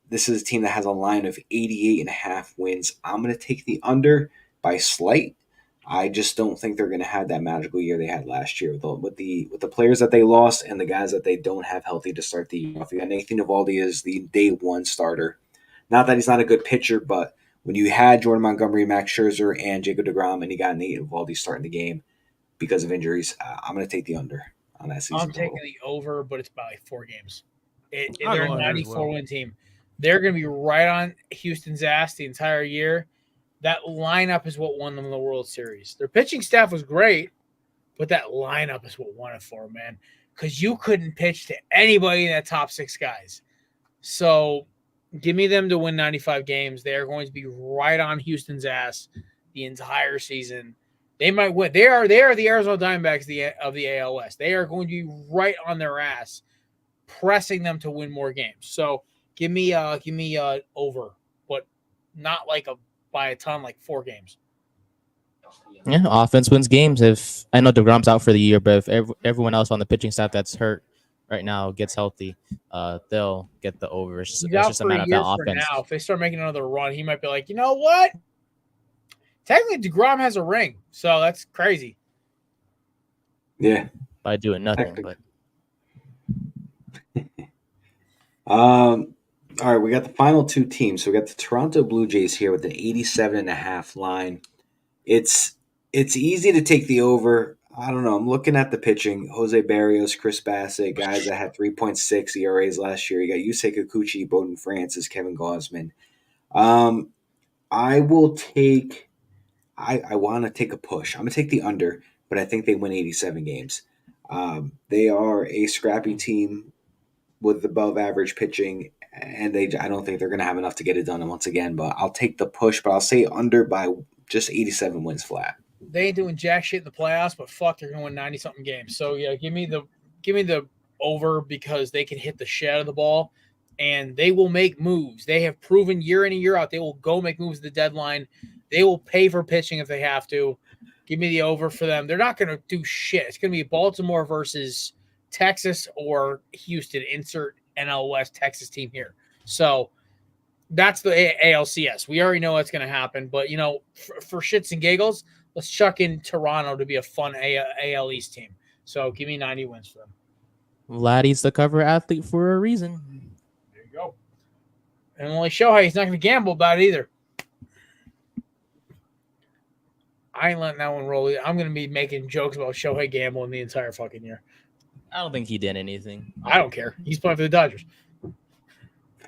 This is a team that has a line of 88.5 wins. I'm going to take the under by slight. I just don't think they're going to have that magical year they had last year with the players that they lost and the guys that they don't have healthy to start the year off. You got Nathan Eovaldi as the day one starter. Not that he's not a good pitcher, but when you had Jordan Montgomery, Max Scherzer, and Jacob deGrom, and you got Nathan Eovaldi starting the game because of injuries, I'm going to take the under on that season. I'm taking the over, but it's by 4 games. They're a under as 94-win team. They're going to be right on Houston's ass the entire year. That lineup is what won them the World Series. Their pitching staff was great, but that lineup is what won it for them, man. Because you couldn't pitch to anybody in that top 6 guys. So give me them to win 95 games. They are going to be right on Houston's ass the entire season. They might win. They are the Arizona Diamondbacks of the AL West. They are going to be right on their ass, pressing them to win more games. So give me over, but not by a ton, 4 games. Yeah, offense wins games. If I know deGrom's out for the year, but if everyone else on the pitching staff that's hurt right now gets healthy, they'll get the over. It's just a matter of that offense. Now, if they start making another run, he might be like, you know what? Technically, deGrom has a ring, so that's crazy. Yeah, by doing nothing. But all right, we got the final 2 teams. So we got the Toronto Blue Jays here with an 87.5 line. It's easy to take the over. I don't know. I'm looking at the pitching. Jose Barrios, Chris Bassett, guys that had 3.6 ERAs last year. You got Yusei Kikuchi, Bowden Francis, Kevin Gausman. I will take – I want to take a push. I'm going to take the under, but I think they win 87 games. They are a scrappy team with above average pitching, and I don't think they're going to have enough to get it done once again, but I'll take the push, but I'll say under by just 87 wins flat. They ain't doing jack shit in the playoffs, but fuck, they're going to win 90-something games. So, yeah, give me the over because they can hit the shit out of the ball, and they will make moves. They have proven year in and year out they will go make moves at the deadline. They will pay for pitching if they have to. Give me the over for them. They're not going to do shit. It's going to be Baltimore versus Texas or Houston. Insert NL West Texas team here. So That's the ALCS. We already know what's going to happen, but for shits and giggles, let's chuck in Toronto to be a fun AL East team. So give me 90 wins for them. Vladdy's the cover athlete for a reason. There you go. And only Shohei, he's not going to gamble about it either. I ain't letting that one roll either. I'm going to be making jokes about Shohei gambling the entire fucking year. I don't think he did anything. I don't care. He's playing for the Dodgers.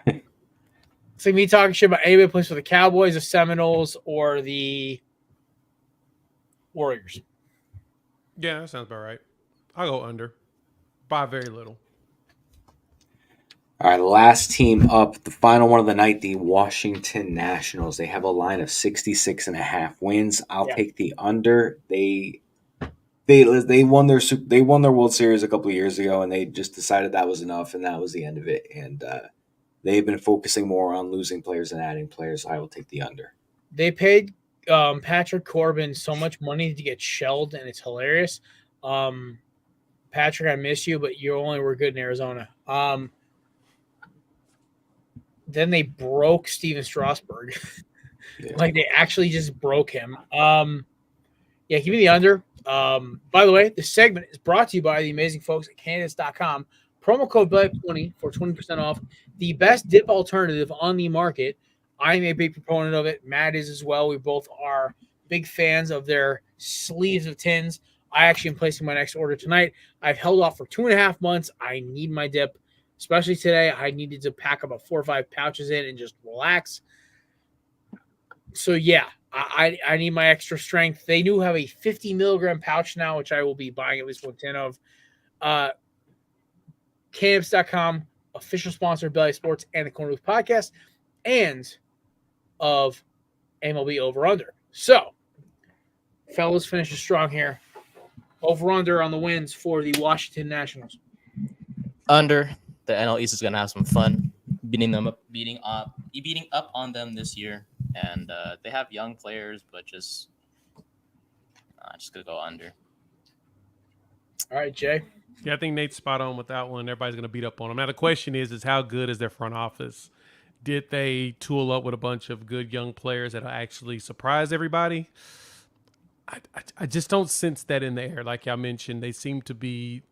It's like me talking shit about anybody who plays for the Cowboys, the Seminoles, or the Warriors. Yeah, that sounds about right. I'll go under by very little. All right, last team up, the final one of the night, the Washington Nationals. They have a line of 66.5 wins. I'll take the under. They won their World Series a couple of years ago, and they just decided that was enough, and that was the end of it. And they've been focusing more on losing players than adding players. I will take the under. They paid Patrick Corbin so much money to get shelled, and it's hilarious. Patrick, I miss you, but you only were good in Arizona. Then they broke Steven Strasburg. Like they actually just broke him. Give me the under. By the way, this segment is brought to you by the amazing folks at candidates.com. Promo code BELLY20 for 20% off. The best dip alternative on the market. I'm a big proponent of it. Matt is as well. We both are big fans of their sleeves of tins. I actually am placing my next order tonight. I've held off for 2.5 months. I need my dip. Especially today, I needed to pack about 4 or 5 pouches in and just relax. So, yeah, I need my extra strength. They do have a 50 milligram pouch now, which I will be buying at least 1 tin of. Candidates.com, official sponsor of Belly Sports and the Corner Booth Podcast, and of MLB Over Under. So, fellas, finishes strong here. Over Under on the wins for the Washington Nationals. Under. The NL East is gonna have some fun beating up on them this year, and they have young players, but just gonna go under. All right, Jay. Yeah, I think Nate's spot on with that one. Everybody's gonna beat up on them. Now the question is how good is their front office? Did they tool up with a bunch of good young players that'll actually surprise everybody? I just don't sense that in the air. Like I mentioned, they seem to be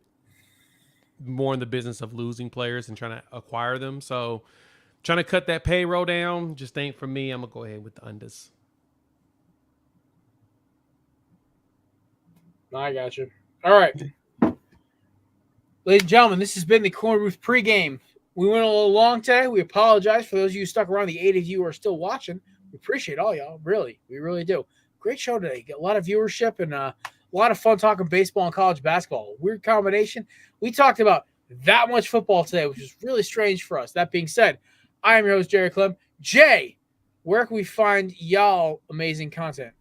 more in the business of losing players and trying to acquire them. So trying to cut that payroll down just ain't for me. I'm going to go ahead with the unders. I got you. All right. Ladies and gentlemen, this has been the Corner Booth pregame. We went a little long today. We apologize for those of you who stuck around, the 8 of you who are still watching. We appreciate all y'all. Really. We really do. Great show today. Get a lot of viewership and a lot of fun talking baseball and college basketball. Weird combination. We talked about that much football today, which is really strange for us. That being said, I am your host, Jerry Clem. Jay, where can we find y'all amazing content?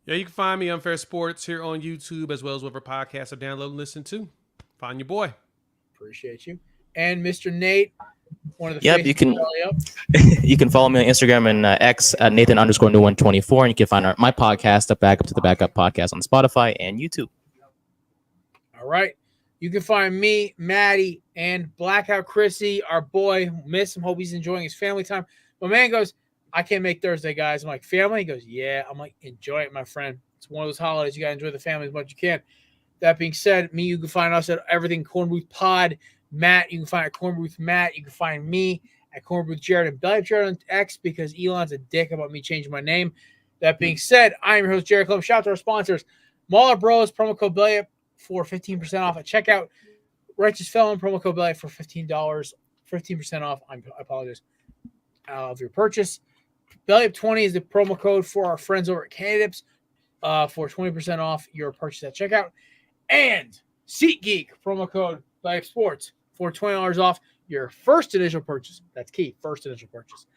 Yeah, you can find me Unfair Sports here on YouTube as well as whatever podcasts I download and listen to. Find your boy. Appreciate you. And Mr. Nate, one of the you can you can follow me on Instagram and X at Nathan_new124, and you can find my podcast, the Back Up to the Backup podcast, on Spotify and YouTube. All right. You can find me, Maddie, and Blackout Chrissy, our boy. Miss him. Hope he's enjoying his family time. My man goes, I can't make Thursday, guys. I'm like, family? He goes, yeah. I'm like, enjoy it, my friend. It's one of those holidays. You got to enjoy the family as much as you can. That being said, me, you can find us at everything Corner Booth Pod. Matt, you can find at Corner Booth Matt. You can find me at Corner Booth Jared and Belly Jared on X because Elon's a dick about me changing my name. That being said, I am your host, Jared Club. Shout out to our sponsors, Mauler Bros, promo code Belly for 15% off at checkout. Righteous Felon, promo code Belly for $15, 15% off. I apologize of your purchase. Belly Up 20 is the promo code for our friends over at Candidates for 20% off your purchase at checkout. And SeatGeek, promo code Belly Up Sports for $20 off your first initial purchase. That's key, first initial purchase.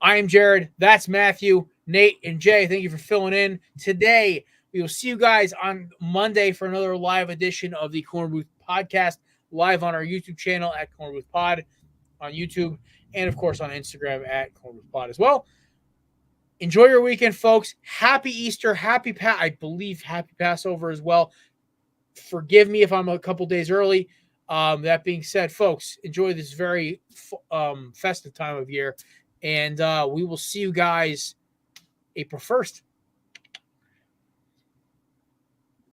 I am Jared. That's Matthew, Nate, and Jay. Thank you for filling in today. We will see you guys on Monday for another live edition of the Corner Booth Podcast, live on our YouTube channel at Corner Booth Pod on YouTube, and of course on Instagram at Corner Booth Pod as well. Enjoy your weekend, folks. Happy Easter. Happy Passover as well. Forgive me if I'm a couple days early. That being said, folks, enjoy this very festive time of year. And we will see you guys April 1st.